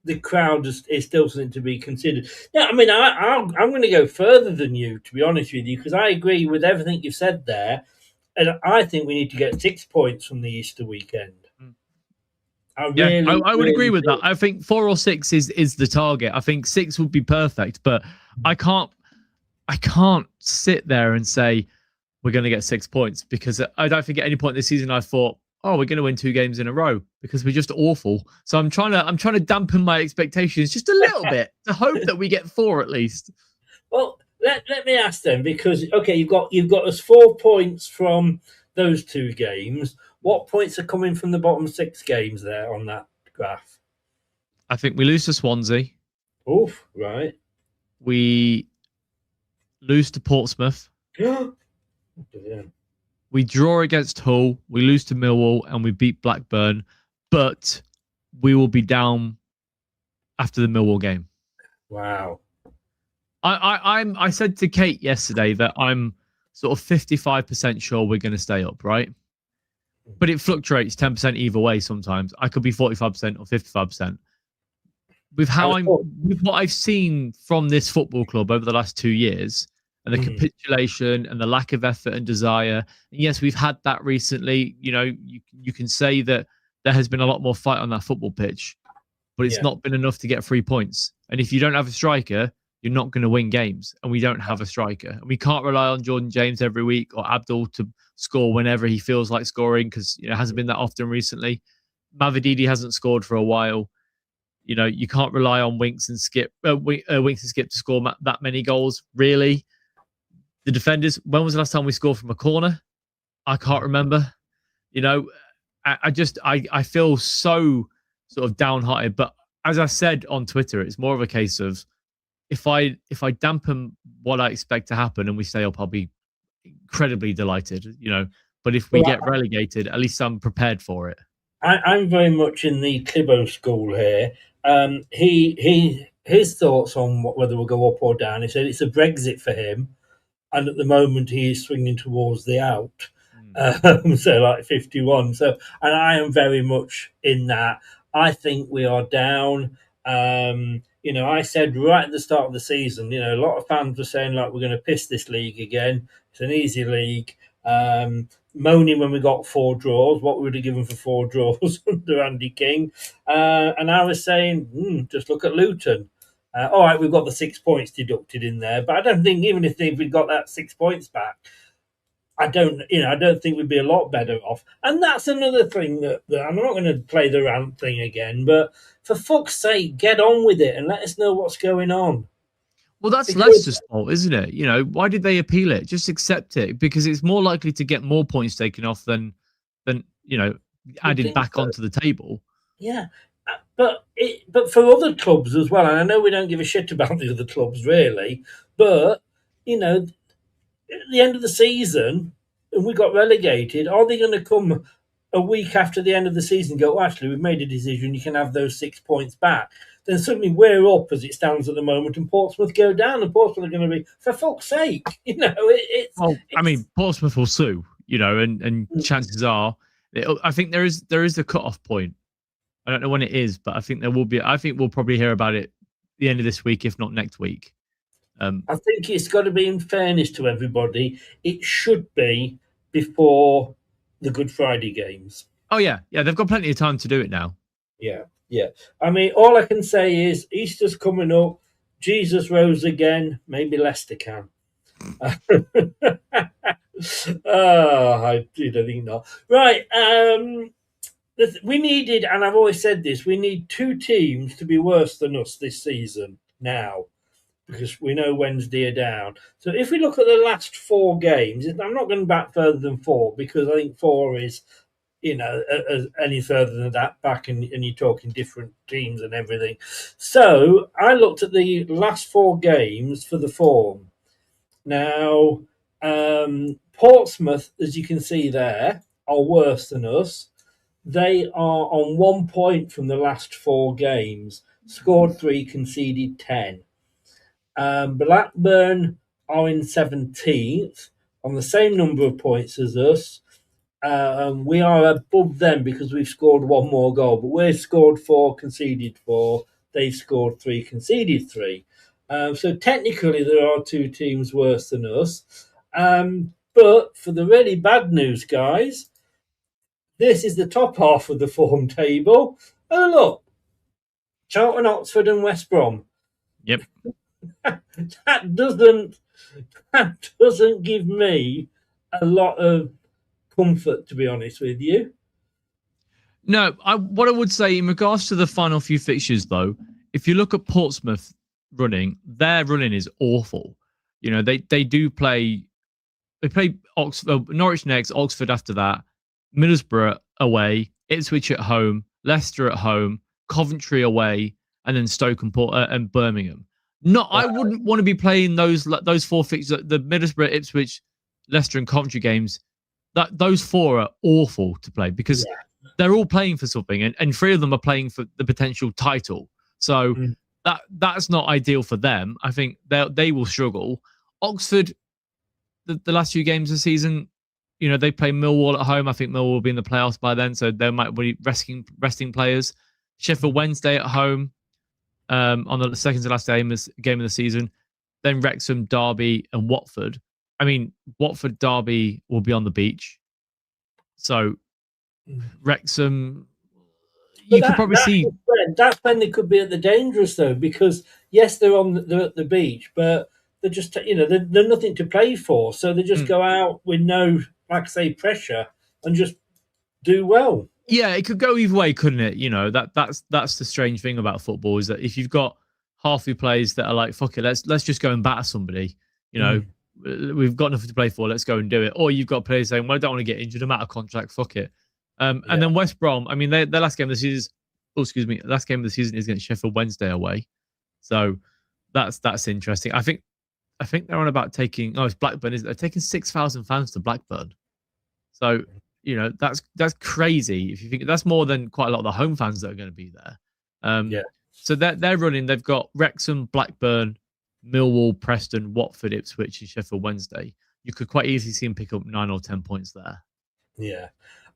the crowd is still something to be considered. Yeah, I mean, I'm going to go further than you, to be honest with you, because I agree with everything you've said there, and I think we need to get 6 points from the Easter weekend. I would agree with that. I think 4 or 6 is the target. I think 6 would be perfect, but I can't sit there and say we're going to get 6 points, because I don't think at any point this season I thought, we're going to win 2 games in a row, because we're just awful. So I'm trying to dampen my expectations just a little bit to hope that we get 4 at least. Well, let me ask then, because you've got us 4 points from those 2 games. What points are coming from the bottom 6 games there on that graph? I think we lose to Swansea. Oof, right. We lose to Portsmouth. Yeah. We draw against Hull, we lose to Millwall, and we beat Blackburn, but we will be down after the Millwall game. Wow. I said to Kate yesterday that I'm sort of 55% sure we're going to stay up, right? But it fluctuates 10% either way sometimes. I could be 45% or 55%. With what I've seen from this football club over the last 2 years, and the capitulation and the lack of effort and desire. And yes, we've had that recently. You can say that there has been a lot more fight on that football pitch, but it's not been enough to get 3 points. And if you don't have a striker, you're not going to win games. And we don't have a striker. And we can't rely on Jordan James every week or Abdul to score whenever he feels like scoring, because it hasn't been that often recently. Mavididi hasn't scored for a while. You can't rely on Winks and Skip to score that many goals, really. The defenders, when was the last time we scored from a corner? I can't remember. I feel so sort of downhearted. But as I said on Twitter, it's more of a case of if I dampen what I expect to happen and we stay up, I'll be incredibly delighted. But if we get relegated, at least I'm prepared for it. I'm very much in the Clibo school here. His thoughts on whether we'll go up or down. He said it's a Brexit for him. and at the moment he is swinging towards the out. So like 51. So, and I am very much in that. I think we are down. I said right at the start of the season, a lot of fans were saying like we're going to piss this league again. It's an easy league. Moaning when we got 4 draws, what we would have given for 4 draws under Andy King. And I was saying, just look at Luton. All right, we've got the 6 points deducted in there, but I don't think even if we got that 6 points back, I don't think we'd be a lot better off. And that's another thing that I'm not going to play the rant thing again, but for fuck's sake, get on with it and let us know what's going on. Well, that's Leicester's fault, isn't it? Why did they appeal it? Just accept it, because it's more likely to get more points taken off than added back onto the table. Yeah, but for other clubs as well, and I know we don't give a shit about the other clubs really, but at the end of the season, and we got relegated, are they going to come a week after the end of the season and go, actually, we've made a decision, you can have those 6 points back? Then suddenly we're up as it stands at the moment and Portsmouth go down, and Portsmouth are going to be, for fuck's sake, Portsmouth will sue, and chances are, I think there is a cut-off point. I don't know when it is, but I think there will be. I think we'll probably hear about it the end of this week, if not next week. I think it's got to be, in fairness to everybody, it should be before the Good Friday games. Oh, yeah. Yeah, they've got plenty of time to do it now. Yeah. I mean, all I can say is Easter's coming up. Jesus rose again. Maybe Leicester can. I don't think not. Right. We needed, and I've always said this, we need 2 teams to be worse than us this season now, because we know Wednesday are down. So if we look at the last 4 games, I'm not going back further than 4, because I think 4 is, any further than that back, and you're talking different teams and everything. So I looked at the last 4 games for the form. Now, Portsmouth, as you can see there, are worse than us. They are on 1 point from the last 4 games, scored 3, conceded 10. Blackburn are in 17th on the same number of points as us. We are above them because we've scored 1 more goal, but we've scored 4, conceded 4. They've scored 3, conceded 3. So technically there are 2 teams worse than us. But for the really bad news, guys, this is the top half of the form table. Oh, look. Charlton, Oxford and West Brom. Yep. That doesn't give me a lot of comfort, to be honest with you. No, what I would say in regards to the final few fixtures, though, if you look at Portsmouth running, their running is awful. They do play. They play Norwich next, Oxford after that, Middlesbrough away, Ipswich at home, Leicester at home, Coventry away, and then Stoke and Birmingham. I wouldn't want to be playing those 4 fixtures, the Middlesbrough, Ipswich, Leicester, and Coventry games. Those 4 are awful to play because they're all playing for something, and 3 of them are playing for the potential title. So that's not ideal for them. I think they will struggle. Oxford, the last few games of the season, they play Millwall at home. I think Millwall will be in the playoffs by then, so they might be resting players. Sheffield Wednesday at home on the second to last game of the season. Then Wrexham, Derby, and Watford. I mean, Watford, Derby will be on the beach. So Wrexham, could probably see. That's when they could be at the dangerous, though, because yes, they're at the beach, but they're just they're nothing to play for, so they just go out with no, like I say, pressure and just do well. Yeah, it could go either way, couldn't it? That's the strange thing about football, is that if you've got half your players that are like, fuck it, let's just go and batter somebody. We've got nothing to play for, let's go and do it. Or you've got players saying, well, I don't want to get injured, I'm out of contract, fuck it. And then West Brom, I mean, their last game of the season, last game of the season is against Sheffield Wednesday away. So that's interesting. I think they're on about taking, it's Blackburn, they're taking 6,000 fans to Blackburn. So, that's crazy. If you think that's more than quite a lot of the home fans that are going to be there. So they're running, they've got Wrexham, Blackburn, Millwall, Preston, Watford, Ipswich, and Sheffield Wednesday, you could quite easily see him pick up 9 or 10 points there. Yeah.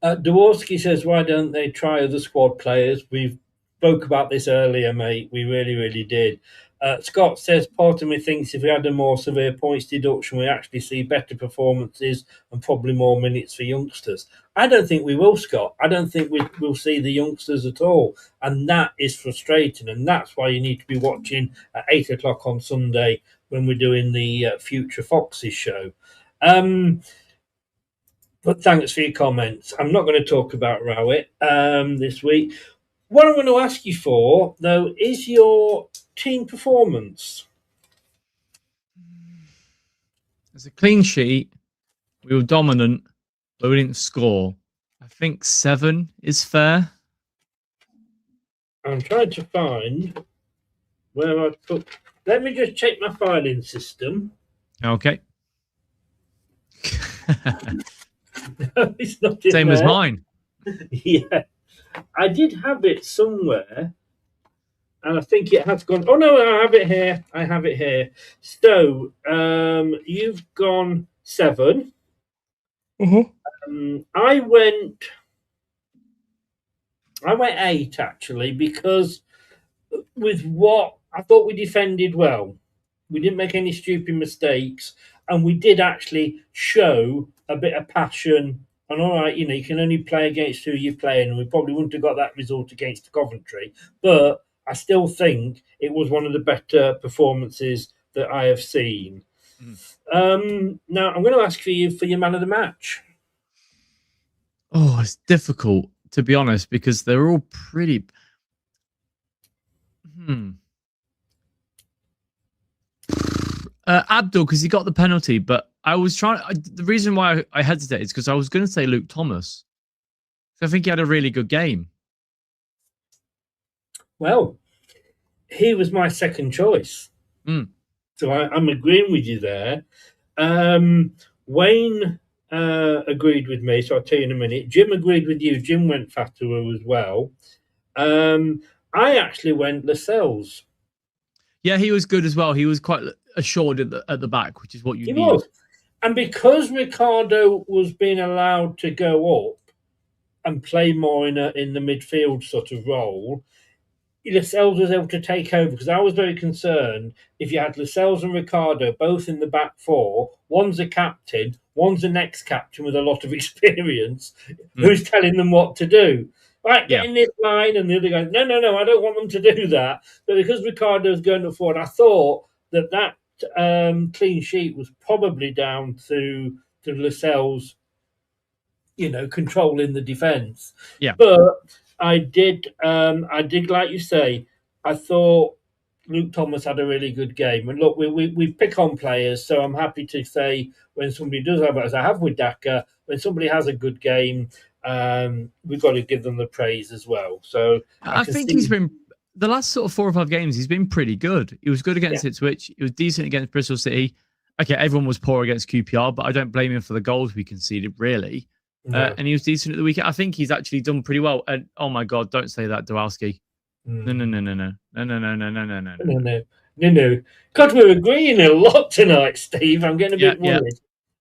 Dworski says, why don't they try other squad players? We've spoke about this earlier, mate. We really, really did. Scott says, part of me thinks if we had a more severe points deduction, we actually see better performances and probably more minutes for youngsters. I don't think we will, Scott. I don't think we'll see the youngsters at all. And that is frustrating. And that's why you need to be watching at 8 o'clock on Sunday when we're doing the Future Foxes show. But thanks for your comments. I'm not going to talk about Rowett this week. What I'm going to ask you for, though, is your team performance. It's a clean sheet. We were dominant, but we didn't score. I think 7 is fair. I'm trying to find where I put... Let me just check my filing system. Okay. No, it's not in Same there. as mine. Yeah. I did have it somewhere, and I think it has gone... Oh, no, I have it here. I have it here. So, you've gone 7. Mm-hmm. I went 8, actually, because with what... I thought we defended well. We didn't make any stupid mistakes, and we did actually show a bit of passion. And all right, you can only play against who you're playing, and we probably wouldn't have got that result against Coventry. But I still think it was one of the better performances that I have seen. Now, I'm going to ask for your man of the match. Oh, it's difficult, to be honest, because they're all pretty... Abdul, because he got the penalty, but I was trying... the reason why I hesitated is because I was going to say Luke Thomas. So I think he had a really good game. Well, he was my second choice. So I'm agreeing with you there. Wayne agreed with me, so I'll tell you in a minute. Jim agreed with you. Jim went Fatawu as well. I actually went Lascelles. Yeah, he was good as well. He was quite assured at the back, which is what you need. Was. And because Ricardo was being allowed to go up and play more in the midfield sort of role, Lascelles was able to take over, because I was very concerned if you had Lascelles and Ricardo both in the back four, one's a captain, one's an ex-captain with a lot of experience, who's telling them what to do. Right, get in this line, and the other guy, no, I don't want them to do that. But because Ricardo's going up forward, I thought that clean sheet was probably down to Lascelles, controlling the defence. Yeah. But I did, like you say, I thought Luke Thomas had a really good game. And look, we pick on players, so I'm happy to say when somebody does have, as I have with Daka, when somebody has a good game, we've got to give them the praise as well. So I think he's been, the last sort of 4 or 5 games, he's been pretty good. He was good against Ipswich. He was decent against Bristol City. Okay, everyone was poor against QPR, but I don't blame him for the goals we conceded, really. No. And he was decent at the weekend. I think he's actually done pretty well. And oh my God, don't say that, Dworski. No. God, we're agreeing a lot tonight, Steve. I'm getting a bit worried. Yeah.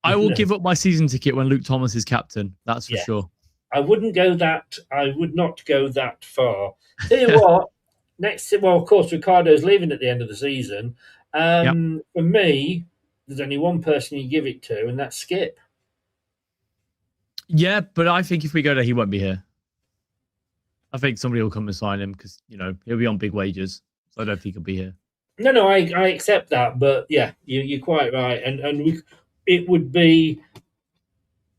I will give up my season ticket when Luke Thomas is captain. That's for sure. I would not go that far. Tell you what, of course, Ricardo's leaving at the end of the season. For me, there's only one person you give it to, and that's Skip. Yeah, but I think if we go there, he won't be here. I think somebody will come and sign him because, he'll be on big wages. So I don't think he'll be here. No, I accept that. But yeah, you're quite right. And it would be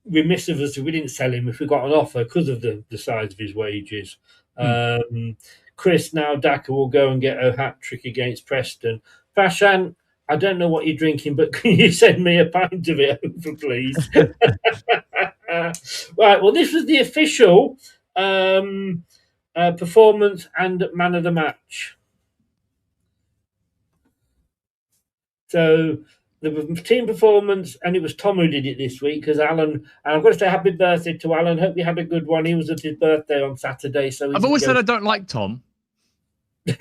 remiss of us if we didn't sell him if we got an offer because of the size of his wages. Chris, now Daka will go and get a hat-trick against Preston. Fashan, I don't know what you're drinking, but can you send me a pint of it over, please? Right, well, this was the official performance and man of the match. So the team performance, and it was Tom who did it this week, because Alan, and I've got to say happy birthday to Alan. Hope you had a good one. He was at his birthday on Saturday. So I've always said I don't like Tom. Well,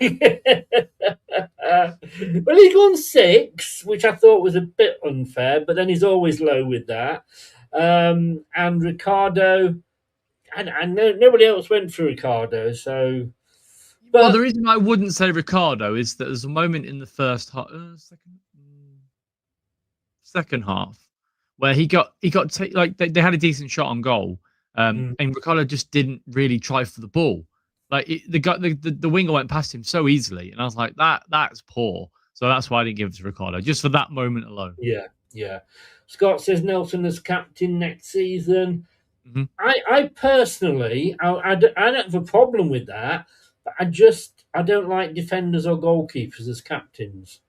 he's gone 6, which I thought was a bit unfair, but then he's always low with that. And Ricardo, and nobody else went for Ricardo, so. But Well, the reason I wouldn't say Ricardo is that there's a moment in the first half, second half, where he got like they had a decent shot on goal, and Ricardo just didn't really try for the ball. Like the winger went past him so easily, and I was like, that's poor. So that's why I didn't give it to Ricardo, just for that moment alone. Yeah. Scott says Nelson as captain next season. Mm-hmm. I personally, I don't have a problem with that, but I don't like defenders or goalkeepers as captains.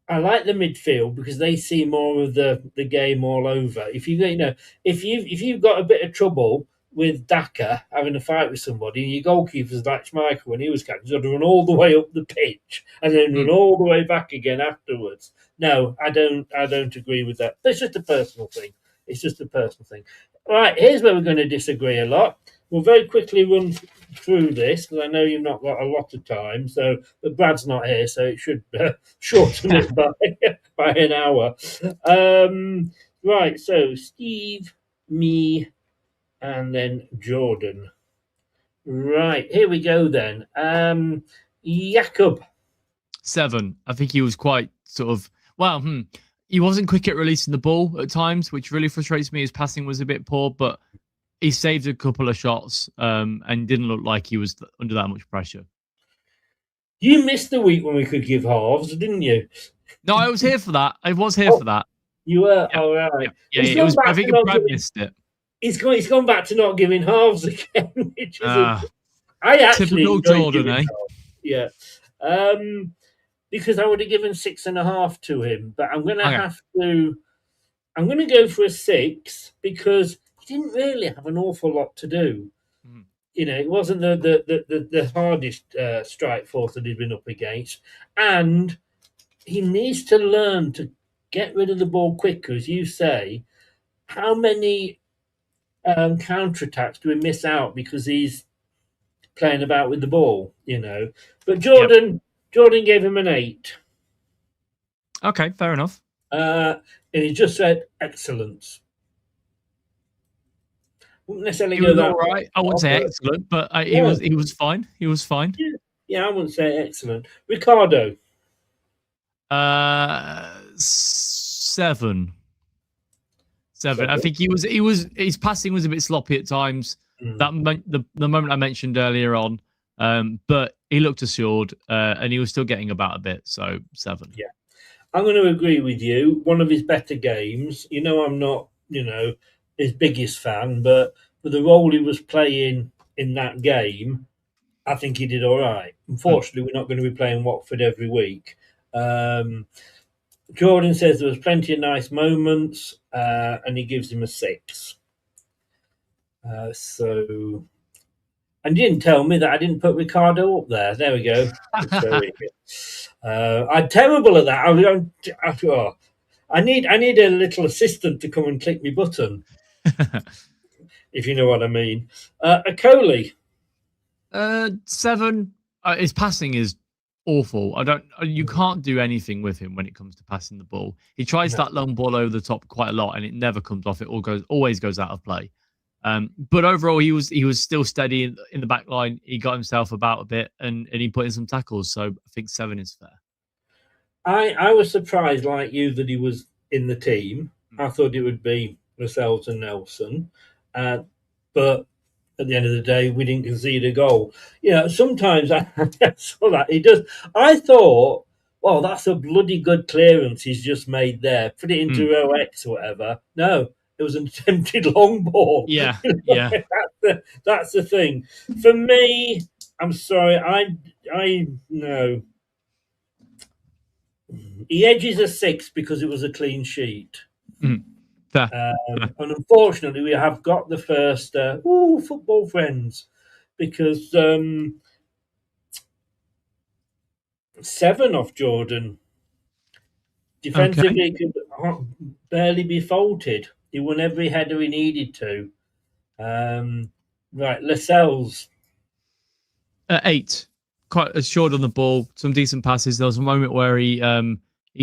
I like the midfield because they see more of the game all over. If you've got a bit of trouble with Daka having a fight with somebody, and your goalkeeper's like Schmeichel when he was captain, he's got to run all the way up the pitch and then run all the way back again afterwards. No, I don't agree with that. It's just a personal thing. Right, here's where we're going to disagree a lot. We'll very quickly run through this because I know you've not got a lot of time. But Brad's not here, so it should shorten it by an hour. Right, so Steve, me, and then Jordan. Right, here we go then. Jakob. 7. I think he was quite sort of he wasn't quick at releasing the ball at times, which really frustrates me. His passing was a bit poor, but he saved a couple of shots and didn't look like he was under that much pressure. You missed the week when we could give halves, didn't you? No, I was here for that. I was here for that. You were? All right. Yeah, it was. I think Brad missed it. He's gone back to not giving halves again, which is I actually typical Jordan, eh? Yeah. Because I would have given 6.5 to him, but I'm going to have to. I'm going to go for a 6 because he didn't really have an awful lot to do. It wasn't the hardest strike force that he'd been up against, and he needs to learn to get rid of the ball quicker, as you say. How many counterattacks do we miss out because he's playing about with the ball? But Jordan gave him an 8. Okay, fair enough. And he just said excellence. Wouldn't necessarily go that all right. I wouldn't say excellent, but he was fine. He was fine. Yeah, I wouldn't say excellent. Ricardo. 7. I think his passing was a bit sloppy at times. The moment I mentioned earlier on, but he looked assured, and he was still getting about a bit. So 7. Yeah, I'm going to agree with you. One of his better games. I'm not, his biggest fan, but for the role he was playing in that game, I think he did all right. Unfortunately, we're not going to be playing Watford every week. Jordan says there was plenty of nice moments, and he gives him a 6. And you didn't tell me that I didn't put Ricardo up there. There we go. I'm terrible at that. I need a little assistant to come and click my button, if you know what I mean. Akoli. 7. His passing is awful. You can't do anything with him when it comes to passing the ball. He tries that long ball over the top quite a lot, and it never comes off. It always goes out of play. But overall, he was still steady in the back line. He got himself about a bit, and he put in some tackles. So I think 7 is fair. I was surprised, like you, that he was in the team. I thought it would be Lascelles and Nelson, but at the end of the day, we didn't concede a goal. Sometimes I saw that he does. I thought, well, that's a bloody good clearance he's just made there. Put it into row X or whatever. No, it was an attempted long ball. Yeah. That's the thing. For me, I'm sorry, I no. He edges a 6 because it was a clean sheet. And unfortunately, we have got the first football friends, because 7 off Jordan. Defensively, could barely be faulted. He won every header he needed to. Right, Lascelles. 8. quite assured on the ball, some decent passes. There was a moment where he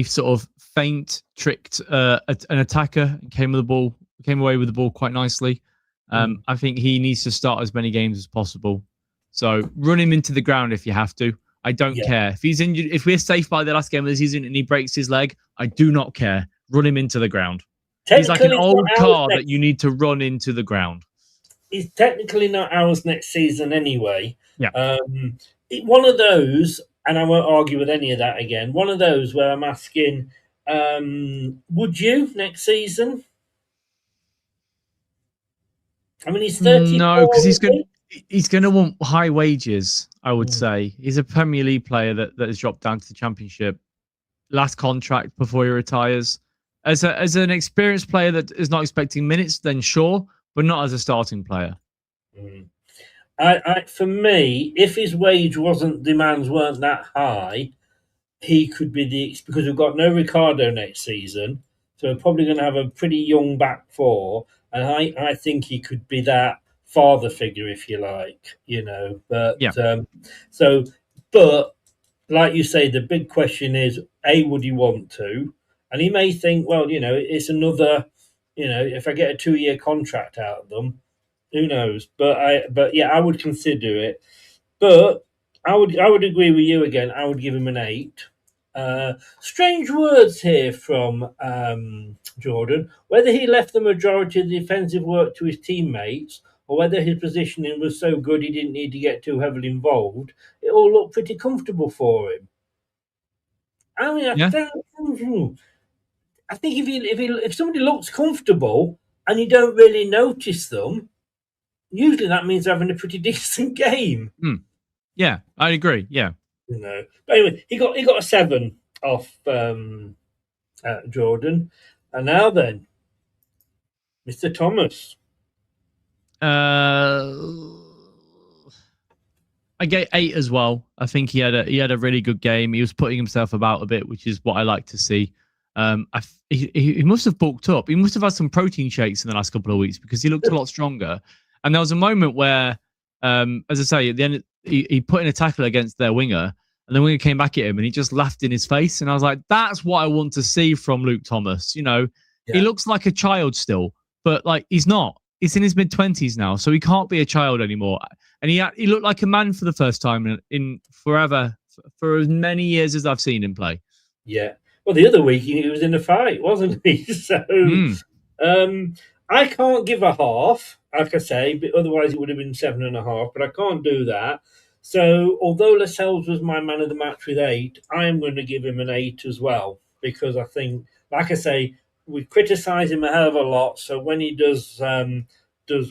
sort of feint tricked an attacker and came away with the ball quite nicely. I think he needs to start as many games as possible. So run him into the ground if you have to. I don't care. If he's injured, if we're safe by the last game of the season and he breaks his leg, I do not care. Run him into the ground. He's like an old car that you need to run into the ground. He's technically not ours next season anyway. Yeah. One of those, and I won't argue with any of that again, one of those where I'm asking, would you next season? I mean, he's 34. No, because he's going to want high wages, I would say. He's a Premier League player that has dropped down to the Championship. Last contract before he retires. As an experienced player that is not expecting minutes, then sure, but not as a starting player. For me, if his wage demands weren't that high, he could be because we've got no Ricardo next season, so we're probably going to have a pretty young back four, and I think he could be that father figure, if you like, But but like you say, the big question is: would he want to? And he may think, well, it's another, if I get a 2-year contract out of them, who knows? But I would consider it. But I would agree with you again. I would give him an 8. Strange words here from Jordan. Whether he left the majority of the defensive work to his teammates, or whether his positioning was so good he didn't need to get too heavily involved, it all looked pretty comfortable for him. I mean, I think if somebody looks comfortable and you don't really notice them, usually that means they're having a pretty decent game. Yeah, I agree. Yeah. But anyway, he got a 7 off Jordan. And now then, Mr. Thomas. I get 8 as well. I think he had a really good game. He was putting himself about a bit, which is what I like to see. He must have bulked up. He must have had some protein shakes in the last couple of weeks because he looked a lot stronger. And there was a moment where, as I say, at the end, he put in a tackle against their winger, and the winger came back at him, and he just laughed in his face. And I was like, that's what I want to see from Luke Thomas. He looks like a child still, but like he's not. He's in his mid-20s now, so he can't be a child anymore. And he looked like a man for the first time in forever, for as many years as I've seen him play. Yeah. Well, the other week he was in a fight, wasn't he? So I can't give a half, like I say, but otherwise it would have been 7.5, but I can't do that. So although Lascelles was my man of the match with 8, I am going to give him an 8 as well, because I think, like I say, we criticise him a hell of a lot. So when he does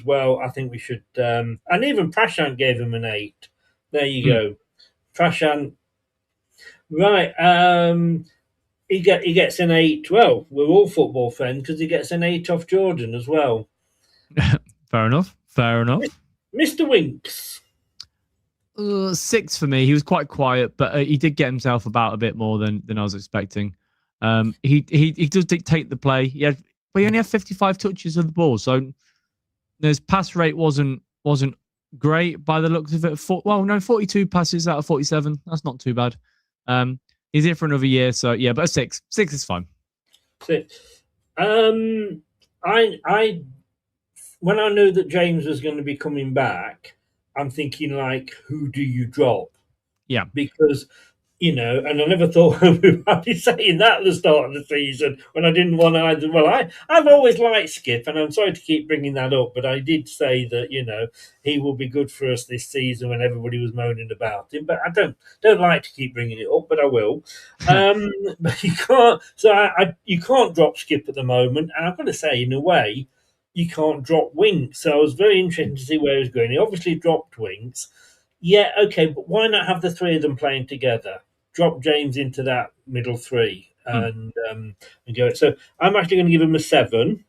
well, I think we should. And even Prashant gave him an 8. There you go, Prashant. Right. He gets an 8. Well, we're all football fans because he gets an 8 off Jordan as well. Fair enough. Mr. Winks. 6 for me. He was quite quiet, but he did get himself about a bit more than I was expecting. He does dictate the play. He only had 55 touches of the ball, so his pass rate wasn't great by the looks of it. 42 passes out of 47. That's not too bad. He's in for another year, so yeah, but a 6. 6 is fine. 6. I when I knew that James was going to be coming back, I'm thinking like, who do you drop? Yeah, because and I never thought we would be saying that at the start of the season when I didn't want either. Well, I've always liked Skip, and I'm sorry to keep bringing that up, but I did say that he will be good for us this season when everybody was moaning about him. But I don't like to keep bringing it up, but I will. But you can't. So you can't drop Skip at the moment, and I've got to say, in a way, you can't drop Winks. So I was very interested to see where he was going. He obviously dropped Winks. Yeah, okay, but why not have the three of them playing together? Drop James into that middle three and go. So I'm actually going to give him a 7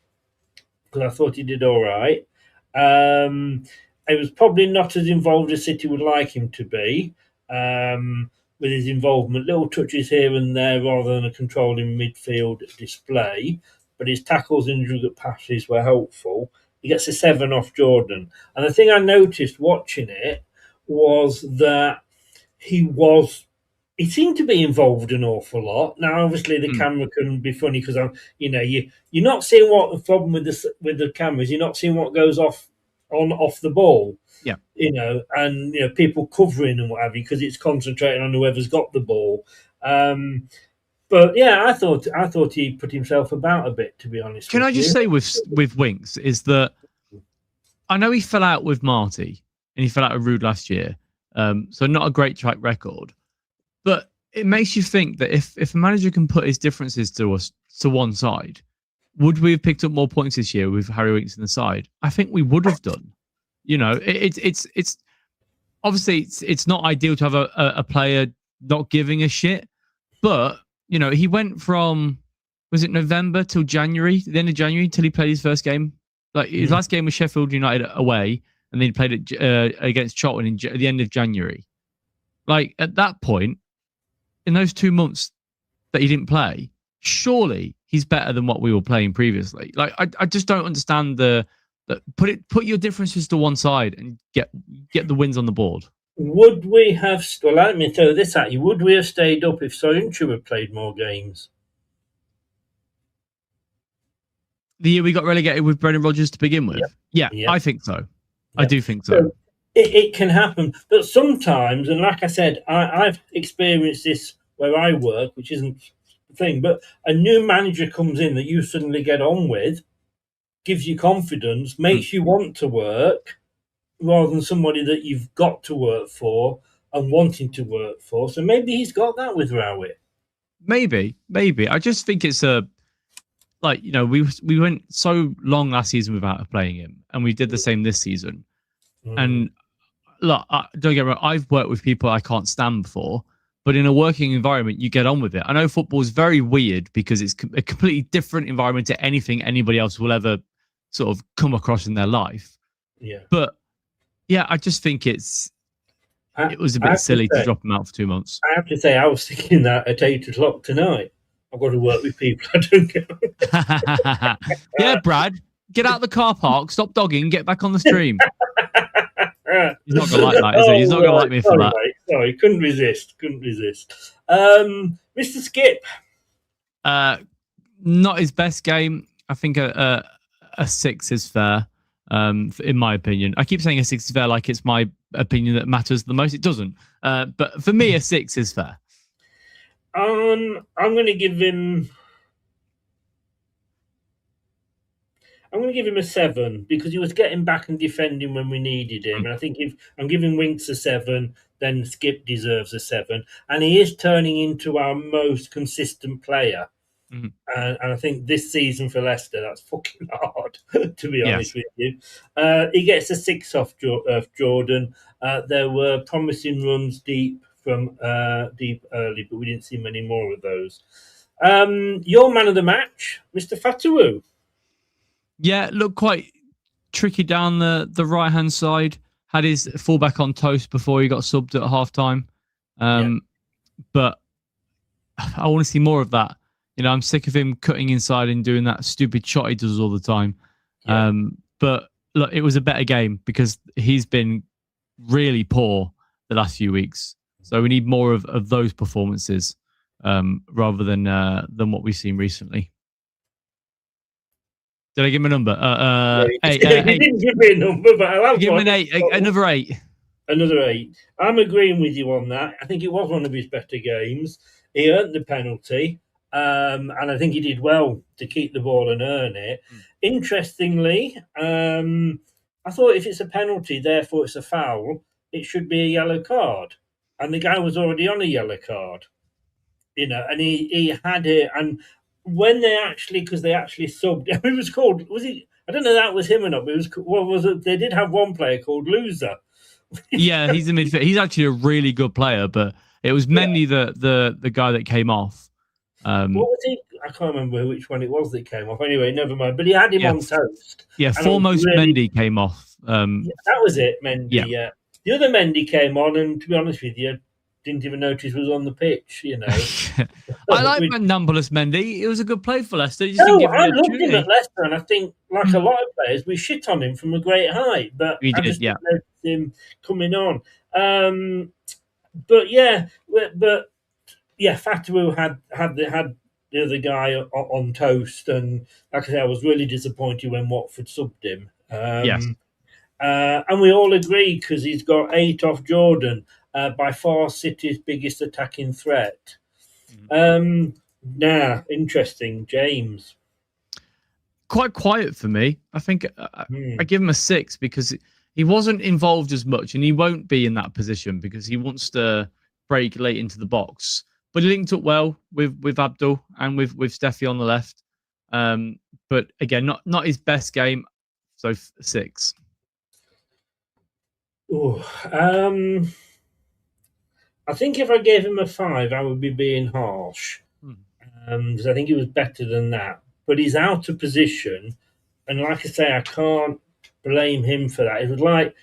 because I thought he did all right. He was probably not as involved as City would like him to be with his involvement, little touches here and there rather than a controlling midfield display. But his tackles and intricate passes were helpful. He gets a 7 off Jordan. And the thing I noticed watching it was that he seemed to be involved an awful lot. Now, obviously, the camera can be funny because you're not seeing what the problem with the cameras. You're not seeing what goes off the ball. Yeah, and people covering and what have you because it's concentrating on whoever's got the ball. But yeah, I thought he put himself about a bit. To be honest, can I just say with Winks is that I know he fell out with Marty and he fell out with Rude last year, so not a great track record. But it makes you think that if a manager can put his differences to one side, would we have picked up more points this year with Harry Winks in the side? I think we would have done. It's obviously it's not ideal to have a player not giving a shit, but he went from, was it November till January, the end of January, till he played his first game. Like his last game was Sheffield United away, and then he played it against Charlton at the end of January. Like at that point, in those 2 months that he didn't play, surely he's better than what we were playing previously. Like I just don't understand put your differences to one side and get the wins on the board. Would we have? Well, let me throw this at you. Would we have stayed up if Soyuncu had played more games? The year we got relegated with Brendan Rodgers to begin with? Yeah. I think so. Yeah. I do think so. It can happen. But sometimes, and like I said, I've experienced this where I work, which isn't the thing, but a new manager comes in that you suddenly get on with, gives you confidence, makes you want to work, rather than somebody that you've got to work for and wanting to work for. So maybe he's got that with Rowett. Maybe. I just think it's we went so long last season without playing him, and we did the same this season. And look, don't get me wrong, I've worked with people I can't stand before, but in a working environment, you get on with it. I know football is very weird because it's a completely different environment to anything anybody else will ever sort of come across in their life. Yeah. But yeah, I just think it was a bit silly to drop him out for 2 months. I have to say, I was thinking that at 8 o'clock tonight. I've got to work with people I don't get. Yeah, Brad, get out of the car park, stop dogging, get back on the stream. He's not going to like that, is he? He's not going to like me for that. Mate. Sorry, couldn't resist. Mr. Skip. Not his best game. I think a 6 is fair, in my opinion. I keep saying a 6 is fair like it's my opinion that matters the most. It doesn't. But for me, a 6 is fair. I'm going to give him... I'm going to give him a 7 because he was getting back and defending when we needed him. And I think if I'm giving Winks a 7, then Skip deserves a 7. And he is turning into our most consistent player. And I think this season for Leicester, that's fucking hard, to be honest with you. He gets a 6 off Jordan. There were promising runs deep early, but we didn't see many more of those. Your man of the match, Mr. Fatawu. Yeah, looked quite tricky down the right-hand side. Had his fullback on toast before he got subbed at half-time. But I want to see more of that. I'm sick of him cutting inside and doing that stupid shot he does all the time. But look, it was a better game because he's been really poor the last few weeks. So we need more of those performances rather than what we've seen recently. Did I give him a number? 8. You didn't give me a number, but I'll have give him an 8. Another 8. Another 8. I'm agreeing with you on that. I think it was one of his better games. He earned the penalty, and I think he did well to keep the ball and earn it. Interestingly, I thought if it's a penalty, therefore it's a foul, it should be a yellow card. And the guy was already on a yellow card. And he had it, and when they actually subbed, it was called, was it? I don't know that was him or not, but they did have one player called Loser. Yeah, he's a midfielder. He's actually a really good player, but it was Mendy the guy that came off. What was he? I can't remember which one it was that came off. Anyway, never mind. But he had him on toast. Yeah, Formose Mendy came off. That was it, Mendy. Yeah. The other Mendy came on, and to be honest with you, didn't even notice was on the pitch, I like Nambulas Mendy. It was a good play for Leicester. I loved him at Leicester, and I think, like a lot of players, we shit on him from a great height, but I just didn't notice him coming on. but Fatawu had the other guy on toast, and like I said, I was really disappointed when Watford subbed him. Yes. And we all agree because he's got 8 off Jordan, by far City's biggest attacking threat. Interesting, James. Quite quiet for me. I think I give him a 6 because he wasn't involved as much, and he won't be in that position because he wants to break late into the box. But he linked up well with Abdul and with Steffi on the left. But again, not his best game. So 6. I think if I gave him a 5, I would be being harsh. Because I think he was better than that. But he's out of position, and like I say, I can't blame him for that. It was like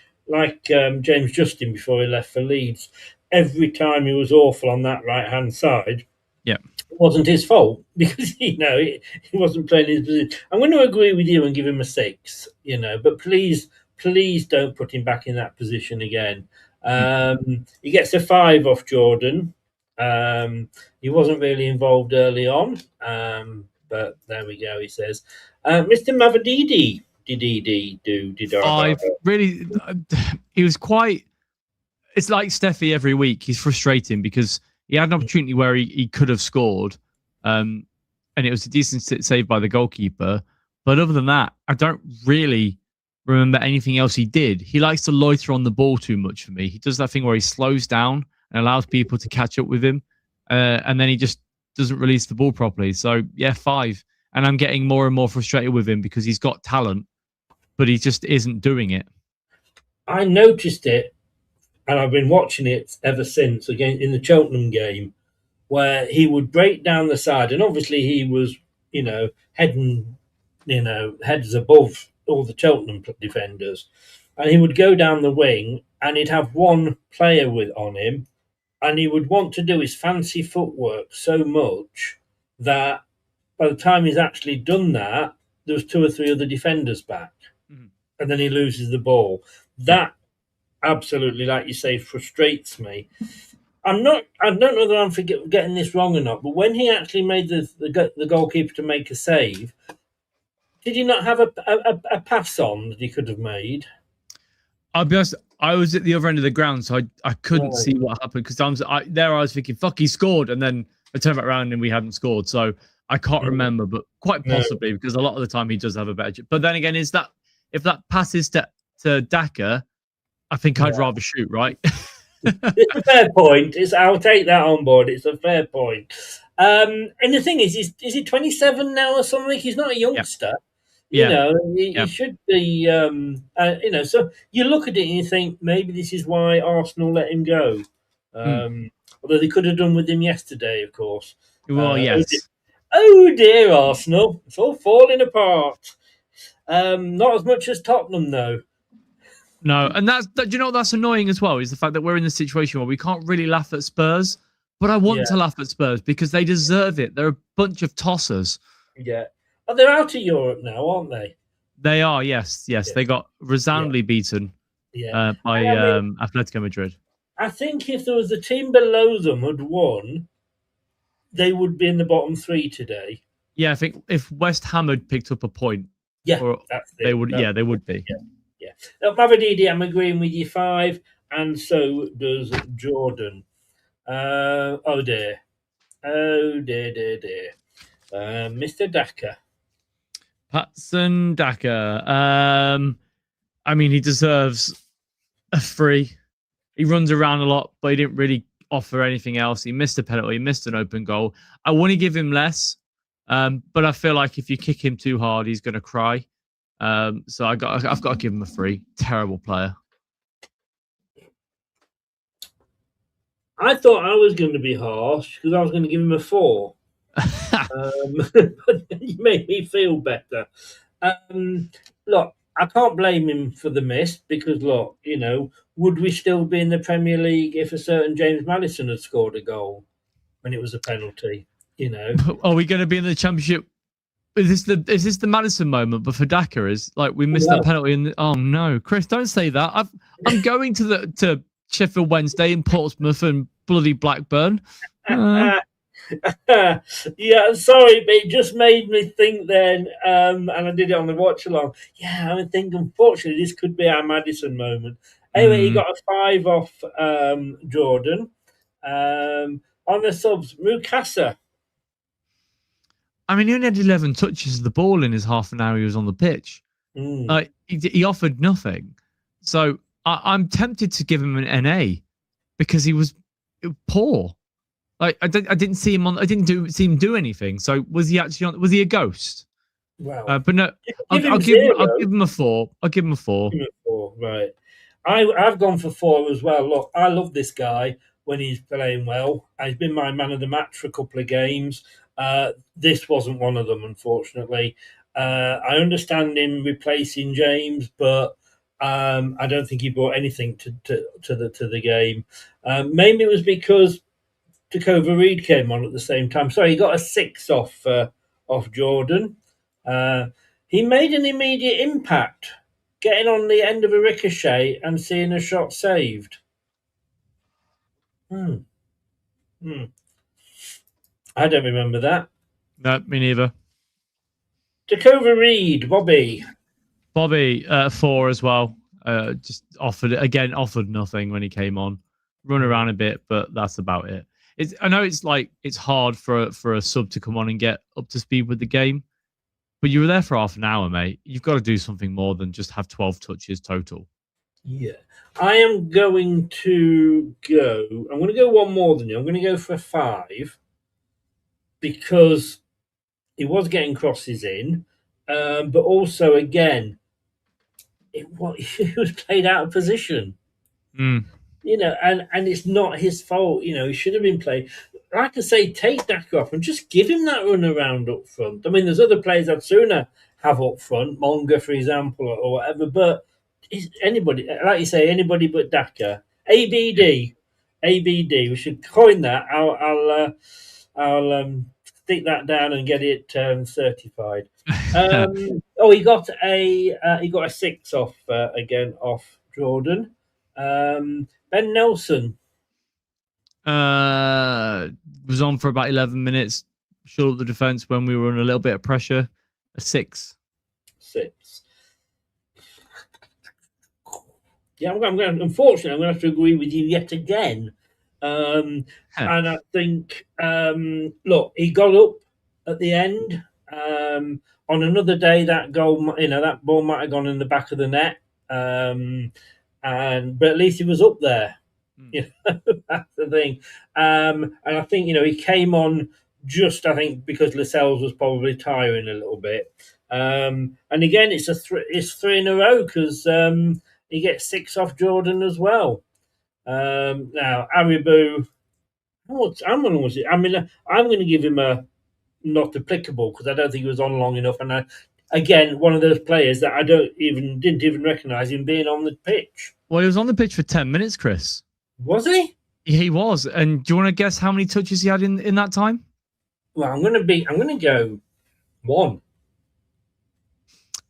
James Justin before he left for Leeds. Every time he was awful on that right-hand side, yeah, it wasn't his fault because he wasn't playing his position. I'm going to agree with you and give him a 6, but please don't put him back in that position again. He gets a 5 off Jordan. He wasn't really involved early on, but there we go. He says, "Mr. Mavadidi, did 5. Really, he was quite. It's like Steffi every week. He's frustrating because he had an opportunity where he could have scored, and it was a decent save by the goalkeeper. But other than that, I don't really remember anything else he did. He likes to loiter on the ball too much for me. He does that thing where he slows down and allows people to catch up with him, and then he just doesn't release the ball properly. So, 5. And I'm getting more and more frustrated with him because he's got talent, but he just isn't doing it. I noticed it, and I've been watching it ever since, again in the Cheltenham game, where he would break down the side, and obviously he was, heads above all the Cheltenham defenders, and he would go down the wing, and he'd have one player on him, and he would want to do his fancy footwork so much that by the time he's actually done that, there was 2 or 3 other defenders back, and then he loses the ball. That absolutely, like you say, frustrates me. I don't know that I'm getting this wrong or not, but when he actually made the goalkeeper to make a save, did he not have a pass on that he could have made? I'll be honest, I was at the other end of the ground, so I couldn't see what happened because I was thinking, fuck, he scored, and then I turned back around and we hadn't scored. So I can't remember, but quite possibly because a lot of the time he does have a better. But then again, if that passes to Daka, I think I'd rather shoot, right? It's a fair point. I'll take that on board. It's a fair point. And the thing is he 27 now or something? He's not a youngster. Yeah. He should be. So you look at it and you think maybe this is why Arsenal let him go. Although they could have done with him yesterday, of course. Well, yes. Oh dear, Arsenal! It's all falling apart. Not as much as Tottenham, though. No, and do you know what that's annoying as well? Is the fact that we're in the situation where we can't really laugh at Spurs, but I want to laugh at Spurs because they deserve it. They're a bunch of tossers. Yeah. Oh, they're out of Europe now, aren't they? They are, yes. They got resoundingly beaten by Atletico Madrid. I think if there was a team below them had won, they would be in the bottom 3 today. Yeah, I think if West Ham had picked up a point, they would be. Yeah. Now, Mavadidi, I'm agreeing with you, 5, and so does Jordan. Oh dear. Mr. Daka. Patson Daka. I mean, he deserves a 3. He runs around a lot, but he didn't really offer anything else. He missed a penalty, he missed an open goal. I want to give him less, but I feel like if you kick him too hard, he's going to cry. So I've got to give him a 3. Terrible player. I thought I was going to be harsh because I was going to give him a 4. But you made me feel better. Look, I can't blame him for the miss because, look, would we still be in the Premier League if a certain James Maddison had scored a goal when it was a penalty? Are we going to be in the Championship? Is this the Maddison moment? But for Daka, is like we missed that penalty. Oh no, Chris, don't say that. I'm going to Sheffield Wednesday and Portsmouth and bloody Blackburn. Yeah, sorry, but it just made me think then, and I did it on the watch along. Yeah, I think unfortunately this could be our Madison moment. Anyway, he got a 5 off Jordan. On the subs, Mukasa. I mean, he only had 11 touches of the ball in his half an hour he was on the pitch. He offered nothing. So I'm tempted to give him an NA because he was poor. Like I didn't see him on. I didn't see him do anything. So was he actually on? Was he a ghost? Well, but no, I'll give him a 4. I'll give him a 4. Give him a 4, right? I've gone for 4 as well. Look, I love this guy when he's playing well. He's been my man of the match for a couple of games. This wasn't one of them, unfortunately. I understand him replacing James, but I don't think he brought anything to the game. Maybe it was because Dakota Reed came on at the same time. So he got a 6 off Jordan. He made an immediate impact, getting on the end of a ricochet and seeing a shot saved. I don't remember that. No, me neither. Dakota Reed, Bobby, 4 as well. Just offered nothing when he came on. Run around a bit, but that's about it. I know it's hard for a sub to come on and get up to speed with the game, but you were there for half an hour, mate. You've got to do something more than just have 12 touches total. Yeah. I am going to go. I'm going to go one more than you. I'm going to go for a 5 because he was getting crosses in, but also again, he was played out of position. You know, and it's not his fault. You know, he should have been played. Like I say, take Daka off and just give him that run around up front. I mean, there's other players I'd sooner have up front, Monga, for example, or whatever. But anybody, like you say, anybody but Daka. ABD. We should coin that. I'll stick that down and get it certified. He got a 6 off again off Jordan. Ben Nelson was on for about 11 minutes. Shut up the defense when we were under a little bit of pressure. A 6. Yeah, unfortunately, I'm going to have to agree with you yet again. And I think, look, he got up at the end. On another day, that goal, that ball might have gone in the back of the net. But at least he was up there. That's the thing. And I think, he came on just, I think, because Lascelles was probably tiring a little bit. And again, it's 3 in a row because he gets 6 off Jordan as well. Now, Aribu, how long was it? I mean, I'm going to give him a not applicable because I don't think he was on long enough. And again, one of those players that I didn't even recognise him being on the pitch. Well, he was on the pitch for 10 minutes, Chris. Was he? He was. And do you want to guess how many touches he had in that time? Well, I'm going to go 1.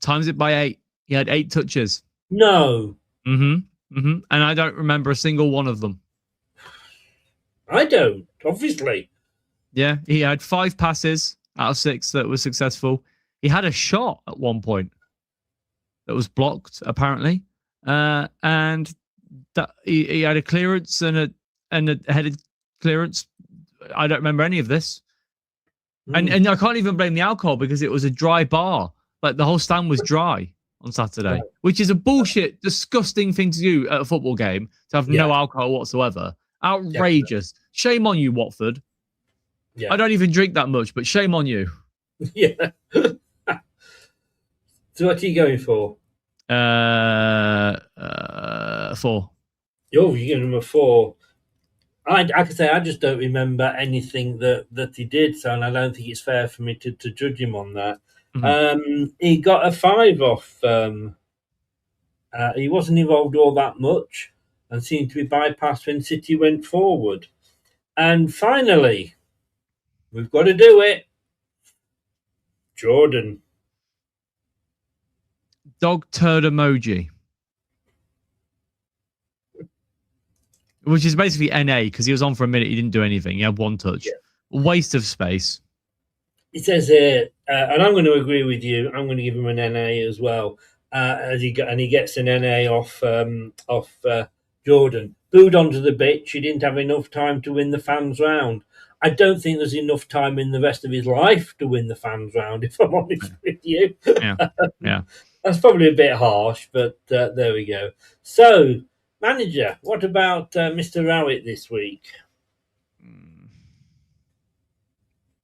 Times it by 8. He had 8 touches. No. And I don't remember a single one of them. I don't, obviously. Yeah, he had 5 passes out of 6 that were successful. He had a shot at one point that was blocked, apparently. And that he had a clearance and a headed clearance. I don't remember any of this. And I can't even blame the alcohol because it was a dry bar. Like the whole stand was dry on Saturday, which is a bullshit, disgusting thing to do at a football game, to have no alcohol whatsoever. Outrageous. Shame on you, Watford. I don't even drink that much, but shame on you. Yeah. So what are you going for? 4. You're giving him a 4. I can say I just don't remember anything that he did, so and I don't think it's fair for me to judge him on that. He got a 5 off. He wasn't involved all that much and seemed to be bypassed when City went forward. And finally, we've got to do it. Jordan. Dog turd emoji. which is basically NA because he was on for a minute. He didn't do anything. He had one touch. Yeah. Waste of space. It says here, and I'm going to agree with you. I'm going to give him an NA as well. He gets an NA off Jordan. Booed onto the pitch. He didn't have enough time to win the fans round. I don't think there's enough time in the rest of his life to win the fans round, if I'm honest with you. Yeah. That's probably a bit harsh, but there we go. So, manager, what about Mr. Rowett this week?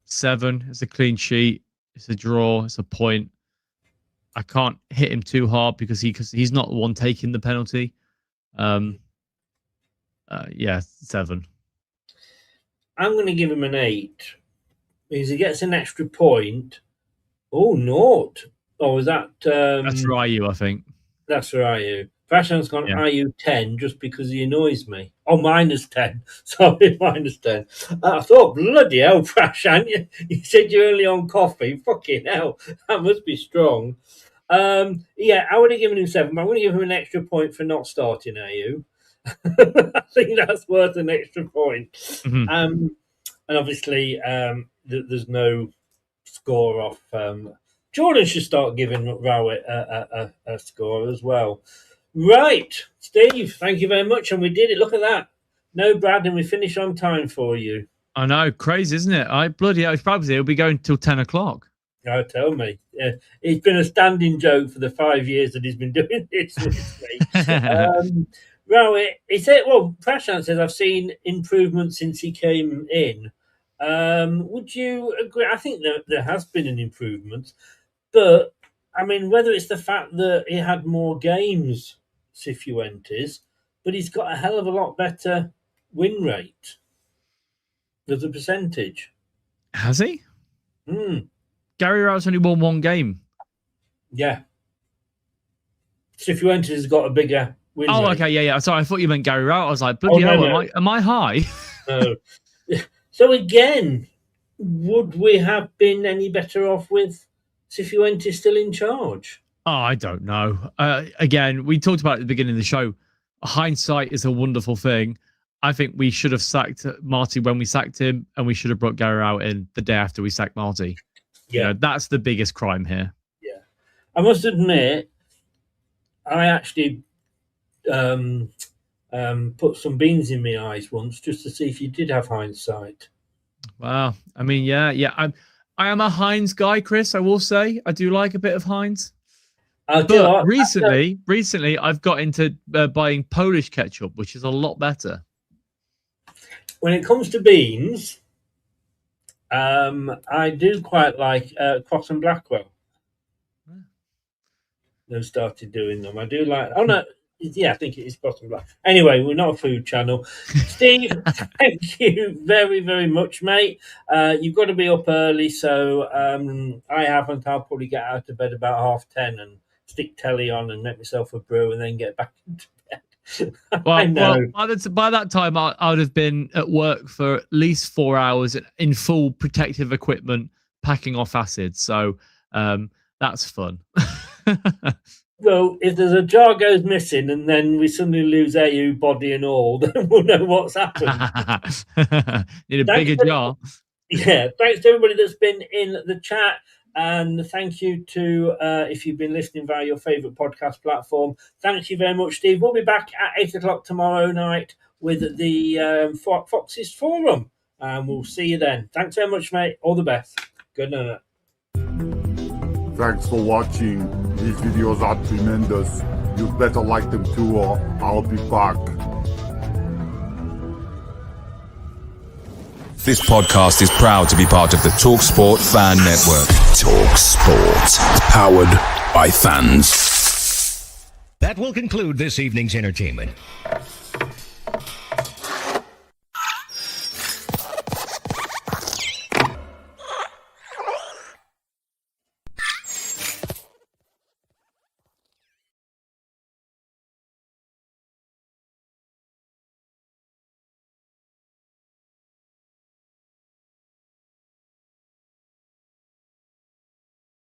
7. It's a clean sheet. It's a draw. It's a point. I can't hit him too hard because he's not the one taking the penalty. 7. I'm going to give him an 8 because he gets an extra point. Oh, naught. Oh, is that? That's for IU, I think. That's for IU. Prashan's gone IU 10 just because he annoys me. Oh, -10. Sorry, -10. I thought, bloody hell, Prashan, you said you're only on coffee. Fucking hell, that must be strong. I would have given him 7, but I'm going to give him an extra point for not starting AU. I think that's worth an extra point. Mm-hmm. And obviously, there's no score off. Jordan should start giving Rowett a score as well. Right, Steve, thank you very much. And we did it. Look at that. No Brad, and we finish on time for you. I know. Crazy, isn't it? Bloody hell. Probably it'll be going till 10 o'clock. Oh, tell me. It's been a standing joke for the 5 years that he's been doing this with me. Rowett, he said, Prashant says, I've seen improvement since he came in. Would you agree? I think there has been an improvement. But, I mean, whether it's the fact that he had more games, Cifuentes, but he's got a hell of a lot better win rate as a percentage. Has he? Gary Rowett's only won 1 game. Yeah. Cifuentes has got a bigger win rate. Okay, yeah. Sorry, I thought you meant Gary Rowett. I was like, bloody hell, no. Am I high? No. So again, would we have been any better off with Cifuentes still in charge? Oh, I don't know. Again, we talked about it at the beginning of the show. Hindsight is a wonderful thing. I think we should have sacked Marty when we sacked him, and we should have brought Gary Rowett in the day after we sacked Marty. Yeah, that's the biggest crime here. Yeah, I must admit, I actually put some beans in my eyes once just to see if you did have hindsight. Wow, I mean, yeah. I am a Heinz guy, Chris. I will say I do like a bit of Heinz. But recently, I've got into buying Polish ketchup, which is a lot better. When it comes to beans, I do quite like Cross and Blackwell. They've started doing them. I do like. Oh no, yeah, I think it is Cross and Black. Anyway, we're not a food channel. Steve, thank you very, very much, mate. You've got to be up early, so I haven't. I'll probably get out of bed about 10:30 and stick telly on and make myself a brew and then get back into bed. Well, by that time, I would have been at work for at least 4 hours in full protective equipment, packing off acid. So that's fun. Well, if there's a jar goes missing and then we suddenly lose AU body and all, then we'll know what's happened. Need a bigger jar. Yeah, thanks to everybody that's been in the chat. And thank you to, if you've been listening via your favourite podcast platform, thank you very much, Steve. We'll be back at 8 o'clock tomorrow night with the Foxes Forum. And we'll see you then. Thanks very much, mate. All the best. Good night. Thanks for watching. These videos are tremendous. You better like them too, or I'll be back. This podcast is proud to be part of the TalkSport Fan Network. TalkSport. Powered by fans. That will conclude this evening's entertainment.